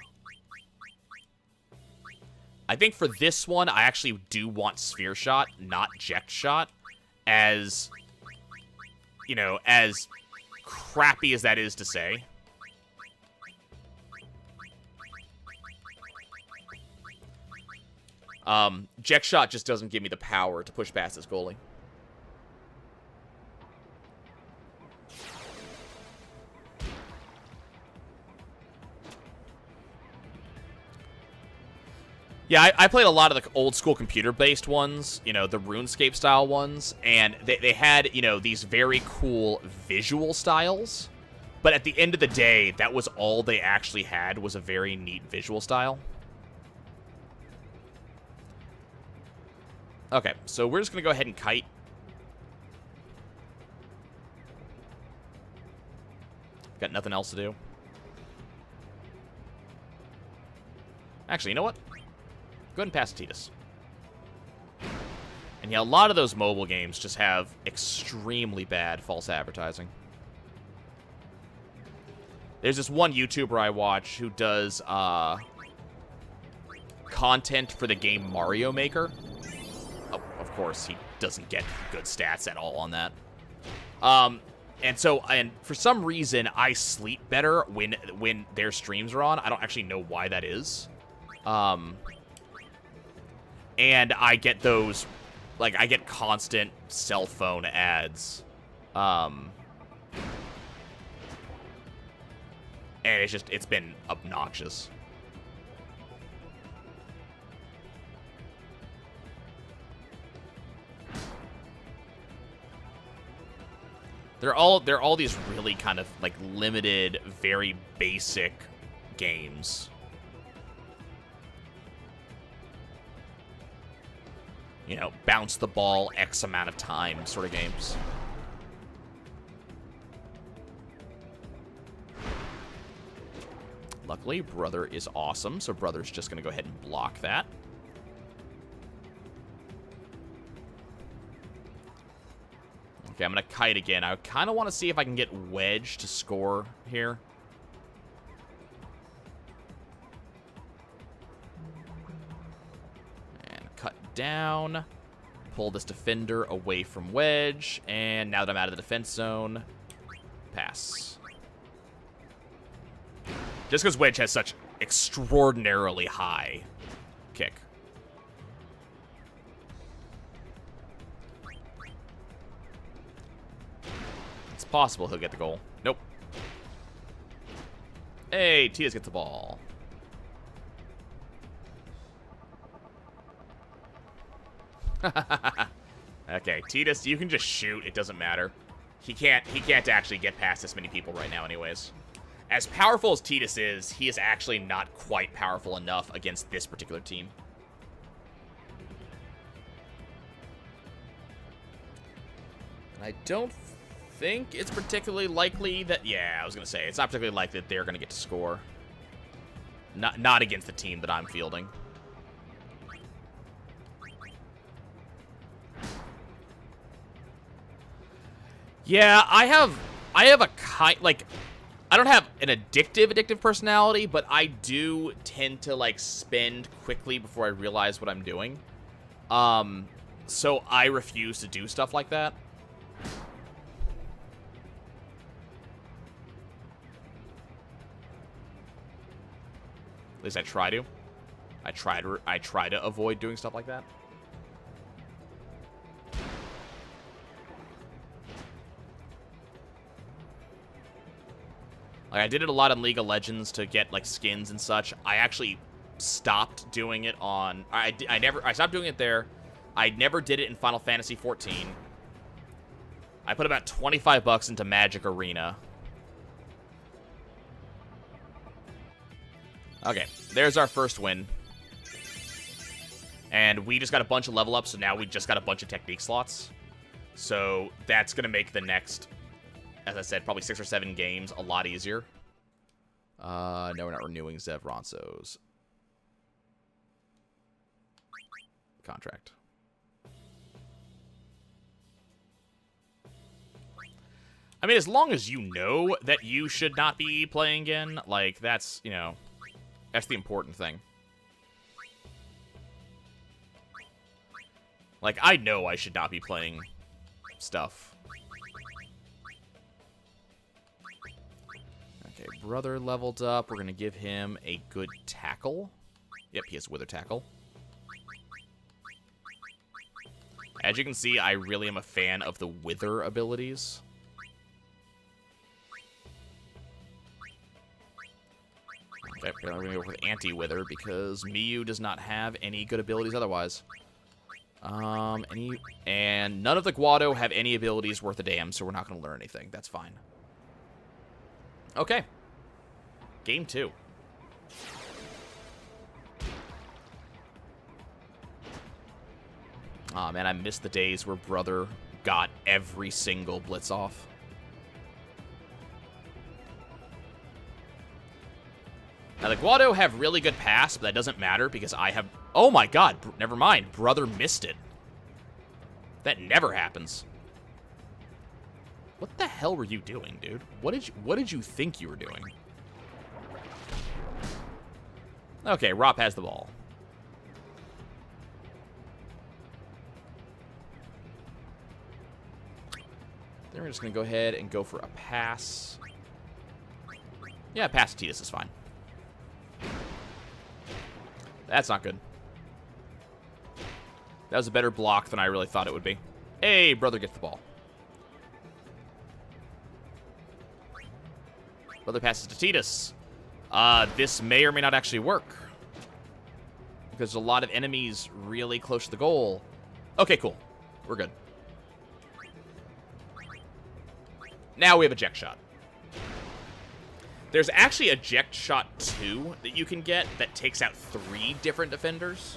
think for this one, I actually do want Sphere Shot, not Ject Shot. As, as crappy as that is to say. Ject Shot just doesn't give me the power to push past this goalie. Yeah, I played a lot of the old school computer-based ones, the RuneScape-style ones, and they had, these very cool visual styles, but at the end of the day, that was all they actually had, was a very neat visual style. Okay, so we're just going to go ahead and kite. Got nothing else to do. Actually, you know what? Go ahead and pass Titus. And yeah, a lot of those mobile games just have extremely bad false advertising. There's this one YouTuber I watch who does content for the game Mario Maker. Oh, of course, he doesn't get good stats at all on that. And for some reason, I sleep better when their streams are on. I don't actually know why that is. And I get those, I get constant cell phone ads. And it's been obnoxious. They're all these really kind of limited, very basic games. Bounce the ball X amount of time sort of games. Luckily, Brother is awesome, so Brother's just going to go ahead and block that. Okay, I'm going to kite again. I kind of want to see if I can get Wedge to score here. And cut down. Pull this defender away from Wedge. And now that I'm out of the defense zone, pass. Just because Wedge has such extraordinarily high kick. It's possible he'll get the goal. Nope. Hey, Titus gets the ball. Okay, Titus, you can just shoot. It doesn't matter. He can't actually get past this many people right now anyways. As powerful as Titus is, he is actually not quite powerful enough against this particular team. And I don't think it's particularly likely that... Yeah, I was going to say, it's not particularly likely that they're going to get to score. Not against the team that I'm fielding. Yeah, I have a kind... Like, I don't have an addictive personality, but I do tend to, like, spend quickly before I realize what I'm doing. So I refuse to do stuff like that. At least I try to. I try to avoid doing stuff like that. Like, I did it a lot in League of Legends to get, like, skins and such. I actually stopped doing it on... I stopped doing it there. I never did it in Final Fantasy XIV. I put about $25 into Magic Arena. Okay, there's our first win. And we just got a bunch of level ups, so now we just got a bunch of technique slots. So that's going to make the next, as I said, probably 6 or 7 games a lot easier. No, we're not renewing Zev Ronso's contract. I mean, as long as you know that you should not be playing again, like, that's, you know, that's the important thing. Like, I know I should not be playing stuff. Okay, brother leveled up. We're going to give him a good tackle. Yep, he has Wither Tackle. As you can see, I really am a fan of the Wither abilities. Okay, we're going to go with Anti-Wither because Miyu does not have any good abilities otherwise. And none of the Guado have any abilities worth a damn, so we're not going to learn anything. That's fine. Okay. Game 2. Aw, man, I missed the days where Brother got every single blitz off. Now, the Guado have really good pass, but that doesn't matter because I have... Oh my god, never mind. Brother missed it. That never happens. What the hell were you doing, dude? What did you think you were doing? Okay, Rop has the ball. Then we're just going to go ahead and go for a pass. Yeah, pass to Titus is fine. That's not good. That was a better block than I really thought it would be. Hey, brother gets the ball. Brother passes to Titus. This may or may not actually work. Because there's a lot of enemies really close to the goal. Okay, cool. We're good. Now we have eject shot. There's actually eject shot 2 that you can get that takes out 3 different defenders.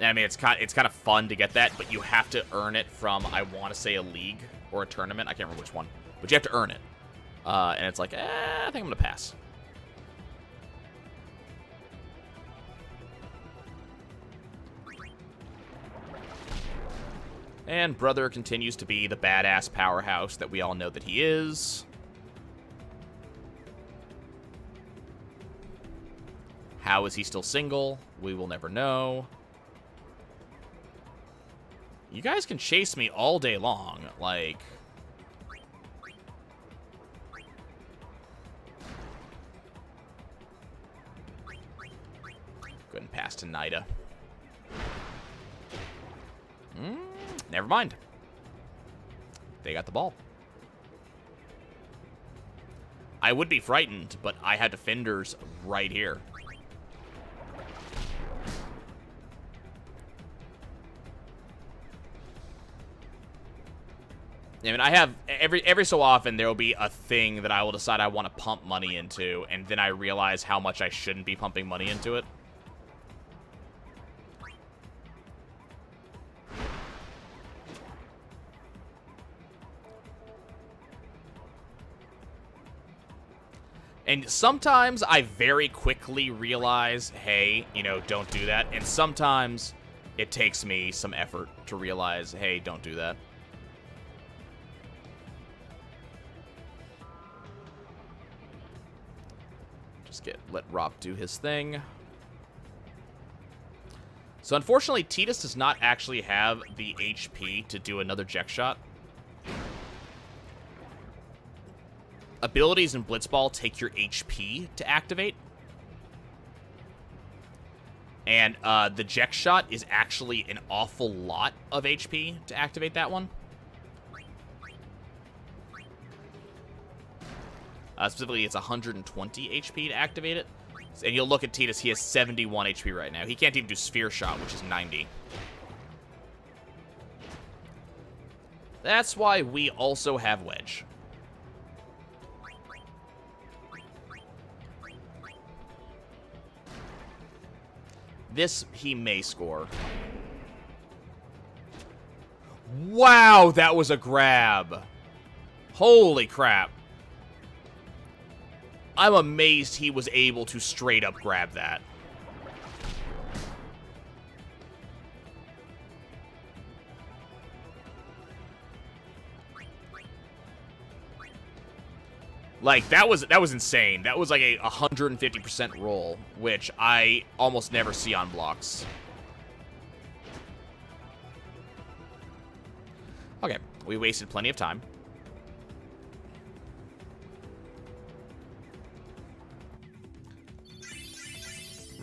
I mean, it's kind of fun to get that, but you have to earn it from, I want to say, a league or a tournament. I can't remember which one. But you have to earn it. And it's like, I think I'm going to pass. And Brother continues to be the badass powerhouse that we all know that he is. How is he still single? We will never know. You guys can chase me all day long, like... Go ahead and pass to Nida. Never mind. They got the ball. I would be frightened, but I had defenders right here. I mean, I have every so often there will be a thing that I will decide I want to pump money into, and then I realize how much I shouldn't be pumping money into it. And sometimes I very quickly realize, hey, you know, don't do that. And sometimes it takes me some effort to realize, hey, don't do that. Just let Rob do his thing. So unfortunately, Tidus does not actually have the HP to do another Jack shot. Abilities in Blitzball take your HP to activate. And the Jack shot is actually an awful lot of HP to activate that one. Specifically, it's 120 HP to activate it. And you'll look at Tidus, he has 71 HP right now. He can't even do Sphere Shot, which is 90. That's why we also have Wedge. This, he may score. Wow, that was a grab. Holy crap. I'm amazed he was able to straight up grab that. Like, that was insane. That was like a 150% roll, which I almost never see on blocks. Okay, we wasted plenty of time.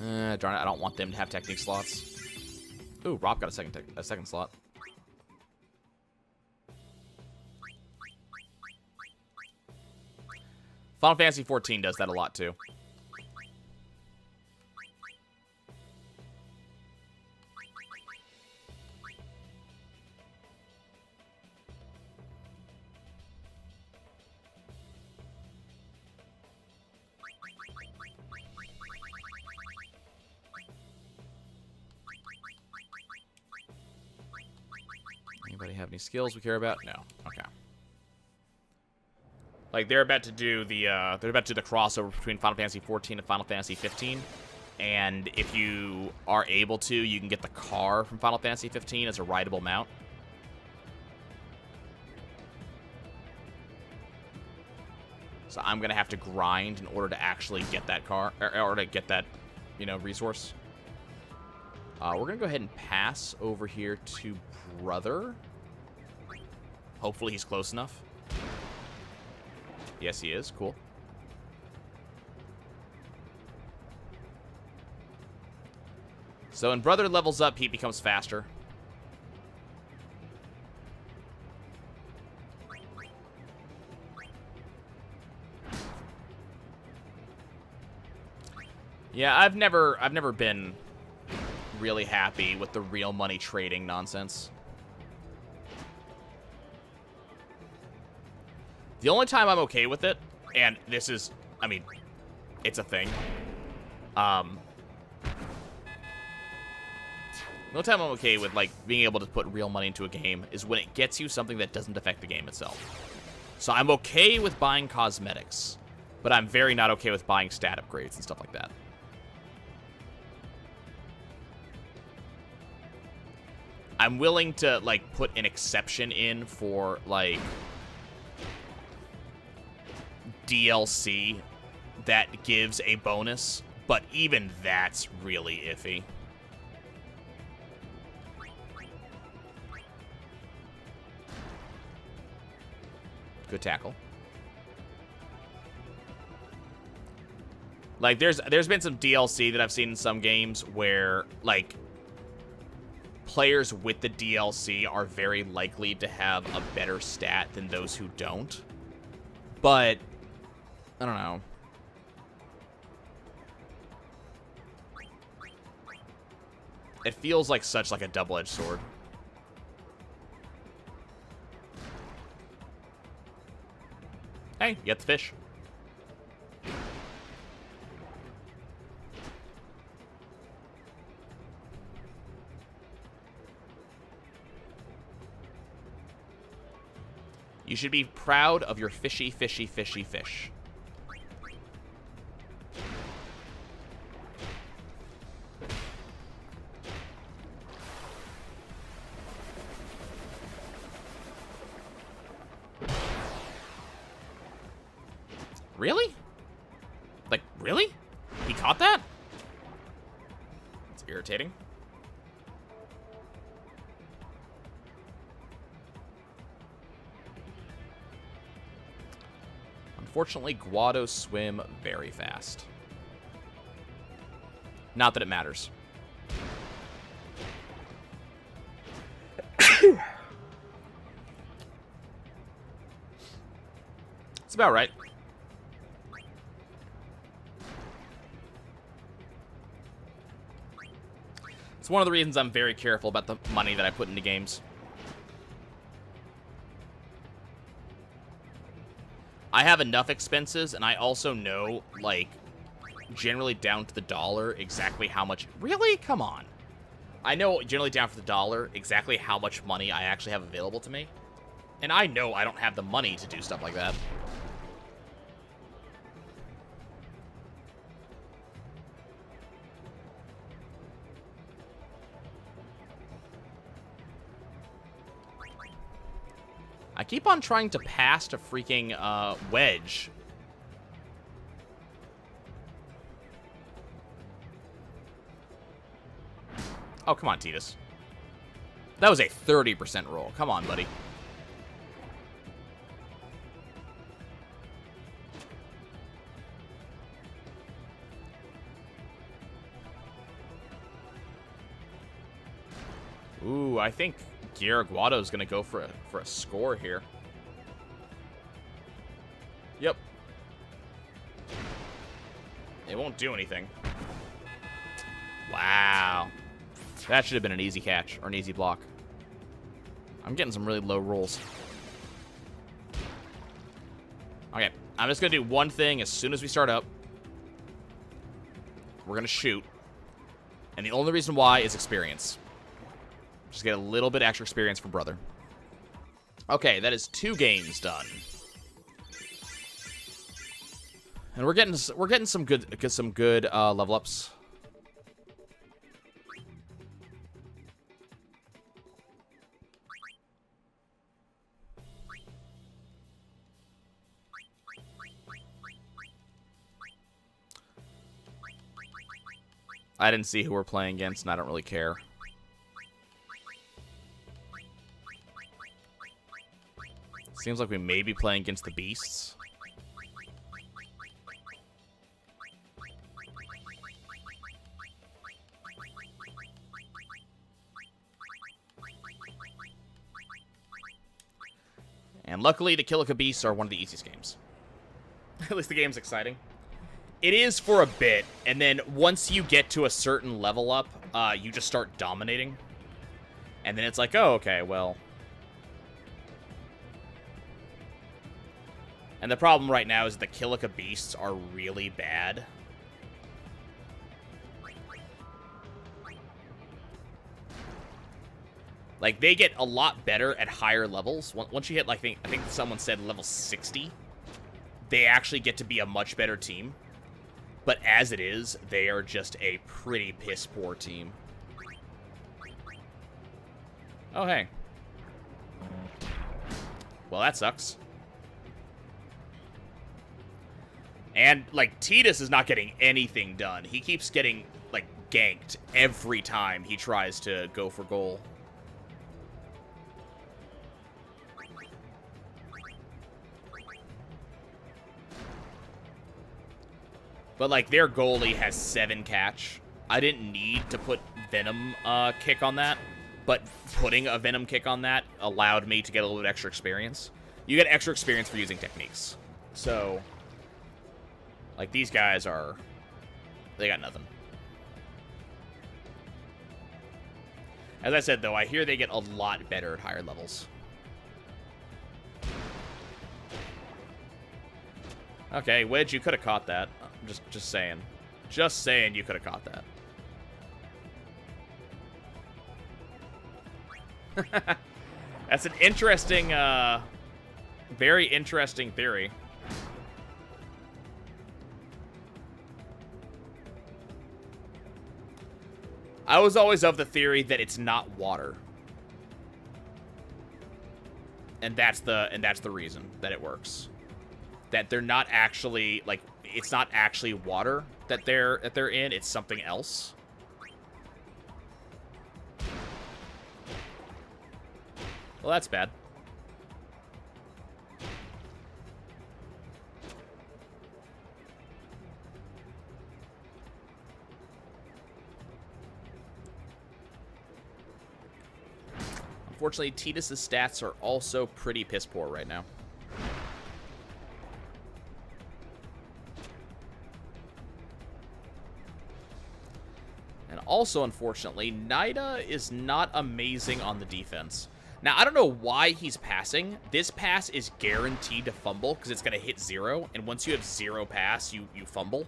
Darn it, I don't want them to have technique slots. Ooh, Rob got a second slot. Final Fantasy XIV does that a lot, too. Anybody have any skills we care about? No. Okay. Like, they're about to do the crossover between Final Fantasy XIV and Final Fantasy 15. And if you are able to, you can get the car from Final Fantasy 15 as a rideable mount. So I'm going to have to grind in order to actually get that car, or to get that, you know, resource. We're going to go ahead and pass over here to Brother. Hopefully he's close enough. Yes, he is. Cool. So when Brother levels up, he becomes faster. Yeah, I've never been really happy with the real money trading nonsense. The only time I'm okay with it, and this is, I mean, it's a thing. The only time I'm okay with, like, being able to put real money into a game is when it gets you something that doesn't affect the game itself. So I'm okay with buying cosmetics, but I'm very not okay with buying stat upgrades and stuff like that. I'm willing to, like, put an exception in for, like, DLC that gives a bonus, but even that's really iffy. Good tackle. Like, there's been some DLC that I've seen in some games where, like, players with the DLC are very likely to have a better stat than those who don't. But, I don't know. It feels like such like a double-edged sword. Hey, you get the fish. You should be proud of your fishy, fishy, fishy fish. Really? Like, really? He caught that? It's irritating. Unfortunately, Guados swim very fast. Not that it matters. It's about right. It's one of the reasons I'm very careful about the money that I put into games. I have enough expenses, and I also know, like, generally down to the dollar exactly how much... Really? Come on. I know generally down to the dollar exactly how much money I actually have available to me. And I know I don't have the money to do stuff like that. I keep on trying to pass to freaking Wedge. Oh, come on, Titus. That was a 30% roll. Come on, buddy. Ooh, I think Guado's gonna go for a score here. Yep. It won't do anything. Wow. That should have been an easy catch, or an easy block. I'm getting some really low rolls. Okay, I'm just gonna do one thing as soon as we start up. We're gonna shoot. And the only reason why is experience. Just get a little bit extra experience for brother. Okay, that is 2 games done. And we're getting some good level ups. I didn't see who we're playing against, and I don't really care. Seems like we may be playing against the beasts. And luckily, the Kilika Beasts are one of the easiest games. At least the game's exciting. It is for a bit, and then once you get to a certain level up, you just start dominating. And then it's like, oh, okay, well... And the problem right now is the Kilika Beasts are really bad. Like, they get a lot better at higher levels. Once you hit, like, I think someone said level 60, they actually get to be a much better team. But as it is, they are just a pretty piss-poor team. Oh, hey. Well, that sucks. And, like, Titus is not getting anything done. He keeps getting, like, ganked every time he tries to go for goal. But, like, their goalie has 7 catch. I didn't need to put Venom kick on that. but putting a Venom kick on that allowed me to get a little bit extra experience. You get extra experience for using techniques. So, like, these guys are... They got nothing. As I said, though, I hear they get a lot better at higher levels. Okay, Wedge, you could have caught that. Just saying. Just saying you could have caught that. That's an interesting, very interesting theory. I was always of the theory that it's not water. And that's the reason that it works. That they're not actually, like, it's not actually water that they're in, it's something else. Well, that's bad. Unfortunately, Tidus's stats are also pretty piss poor right now. And also, unfortunately, Nida is not amazing on the defense. Now, I don't know why he's passing. This pass is guaranteed to fumble because it's going to hit 0. And once you have 0 pass, you fumble.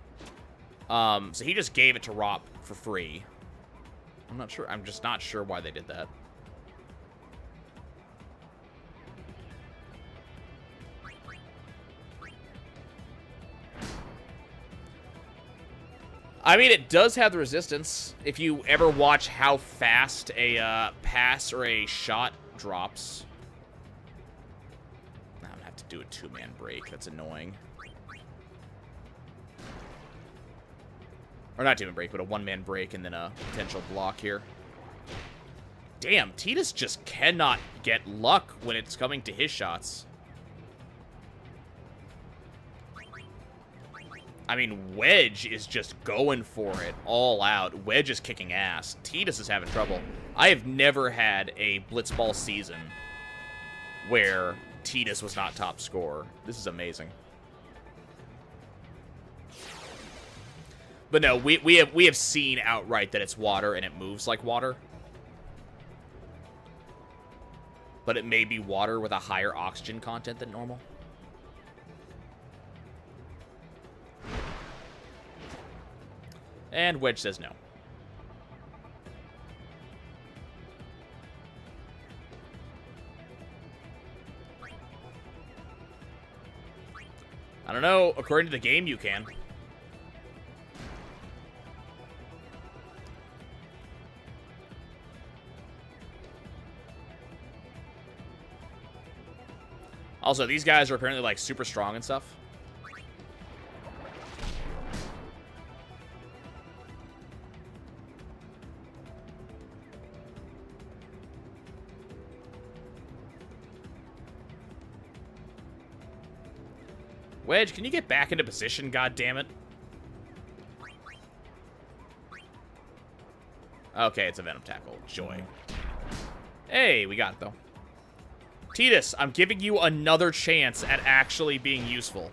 So he just gave it to Rop for free. I'm not sure. I'm just not sure why they did that. I mean, it does have the resistance. If you ever watch how fast a pass or a shot drops. I'm gonna have to do a 2-man break. That's annoying. Or not 2-man break, but a 1-man break and then a potential block here. Damn, Tidus just cannot get luck when it's coming to his shots. I mean, Wedge is just going for it all out. Wedge is kicking ass. Tidus is having trouble. I have never had a Blitzball season where Tidus was not top scorer. This is amazing. But no, we have seen outright that it's water and it moves like water. But it may be water with a higher oxygen content than normal. And Wedge says no. I don't know. According to the game, you can. Also, these guys are apparently, like, super strong and stuff. Wedge, can you get back into position, goddammit? Okay, it's a Venom Tackle. Joy. Hey, we got it, though. Tidus, I'm giving you another chance at actually being useful.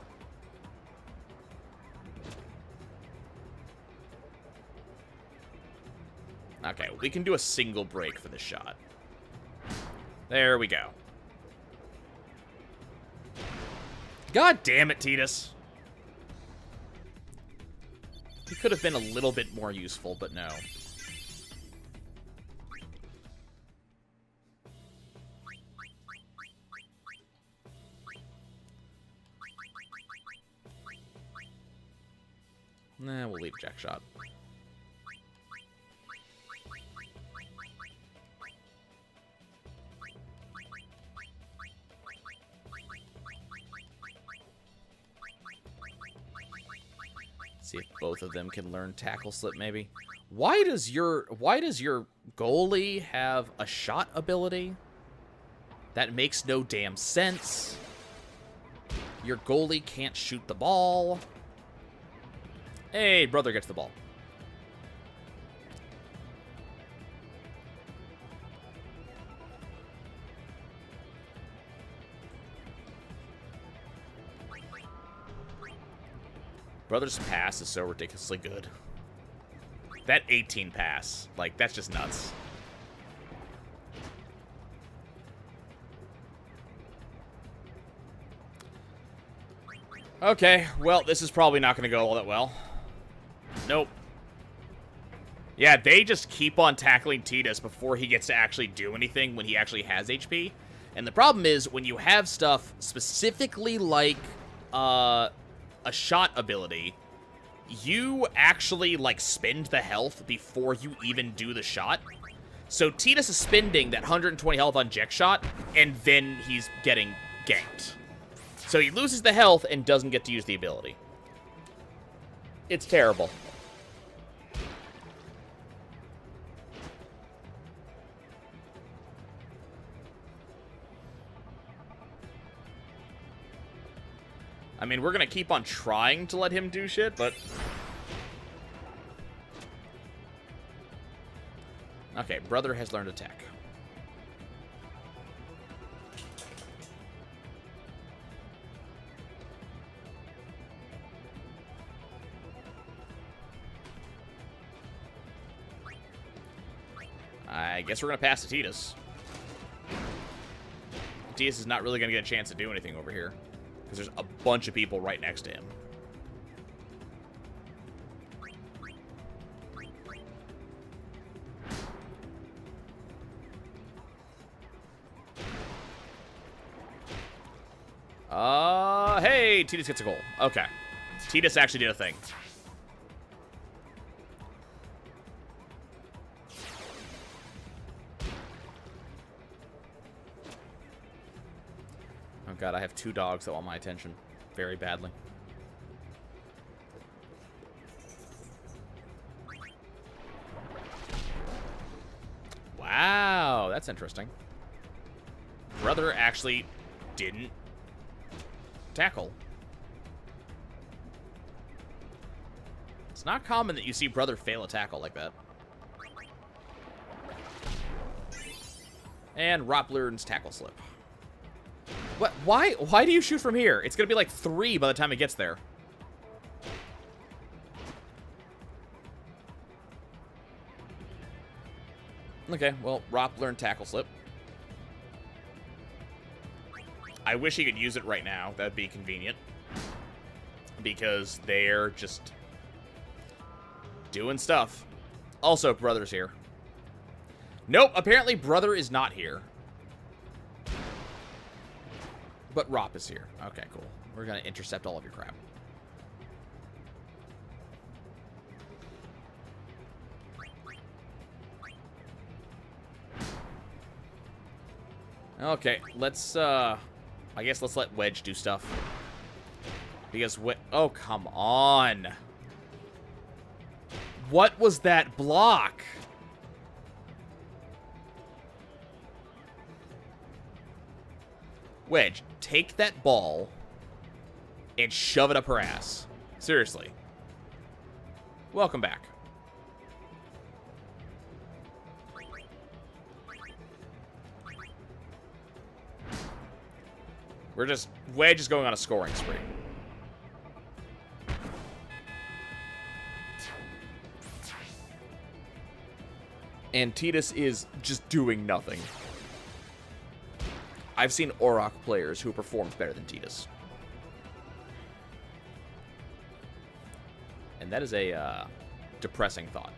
Okay, we can do a single break for this shot. There we go. God damn it, Tidus. He could have been a little bit more useful, but no. Nah, we'll leave Jack Shot. See if both of them can learn Tackle Slip, maybe. Why does your goalie have a shot ability? That makes no damn sense. Your goalie can't shoot the ball. Hey, brother gets the ball. Brother's pass is so ridiculously good. That 18 pass, like, that's just nuts. Okay, well, this is probably not going to go all that well. Nope. Yeah, they just keep on tackling Tidus before he gets to actually do anything when he actually has HP. And the problem is, when you have stuff specifically like a shot ability, you actually, like, spend the health before you even do the shot. So Tidus is spending that 120 health on Jack shot, and then he's getting ganked. So he loses the health and doesn't get to use the ability. It's terrible. I mean, we're going to keep on trying to let him do shit, but... Okay, brother has learned attack. I guess we're going to pass to Tidus. Tidus is not really going to get a chance to do anything over here, because there's a bunch of people right next to him. Hey, Tidus gets a goal. Okay. Tidus actually did a thing. Oh god, I have 2 dogs that want my attention very badly. Wow, that's interesting. Brother actually didn't tackle. It's not common that you see brother fail a tackle like that. And Rop learns tackle slip. What? Why do you shoot from here? It's gonna be like 3 by the time it gets there. Okay, well, Rop learned tackle slip. I wish he could use it right now. That'd be convenient. Because they're just doing stuff. Also, brother's here. Nope, apparently brother is not here. But Rop is here. Okay, cool. We're gonna intercept all of your crap. Okay, let's, I guess let's let Wedge do stuff. Because, oh, come on. What was that block? Wedge, take that ball and shove it up her ass. Seriously. Welcome back. Wedge is going on a scoring spree. And Tidus is just doing nothing. I've seen Auroch players who performed better than Tidus. And that is a depressing thought.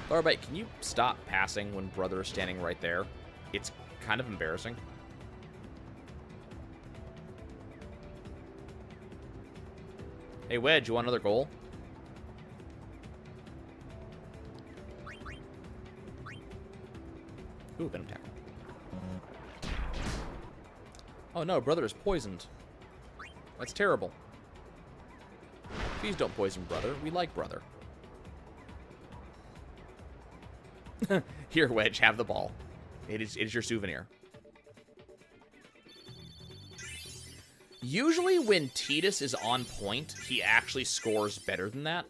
Larbite, can you stop passing when brother is standing right there? It's kind of embarrassing. Hey, Wedge, you want another goal? Ooh, venom tackle. Oh no, brother is poisoned. That's terrible. Please don't poison brother. We like brother. Here, Wedge, have the ball. It is your souvenir. Usually when Tidus is on point, he actually scores better than that.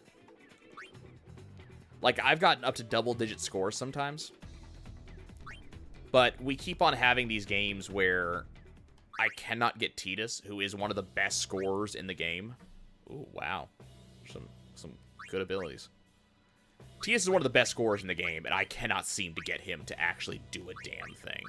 Like, I've gotten up to double-digit scores sometimes. But we keep on having these games where I cannot get Titus, who is one of the best scorers in the game. Ooh, wow. Some good abilities. Titus is one of the best scorers in the game, and I cannot seem to get him to actually do a damn thing.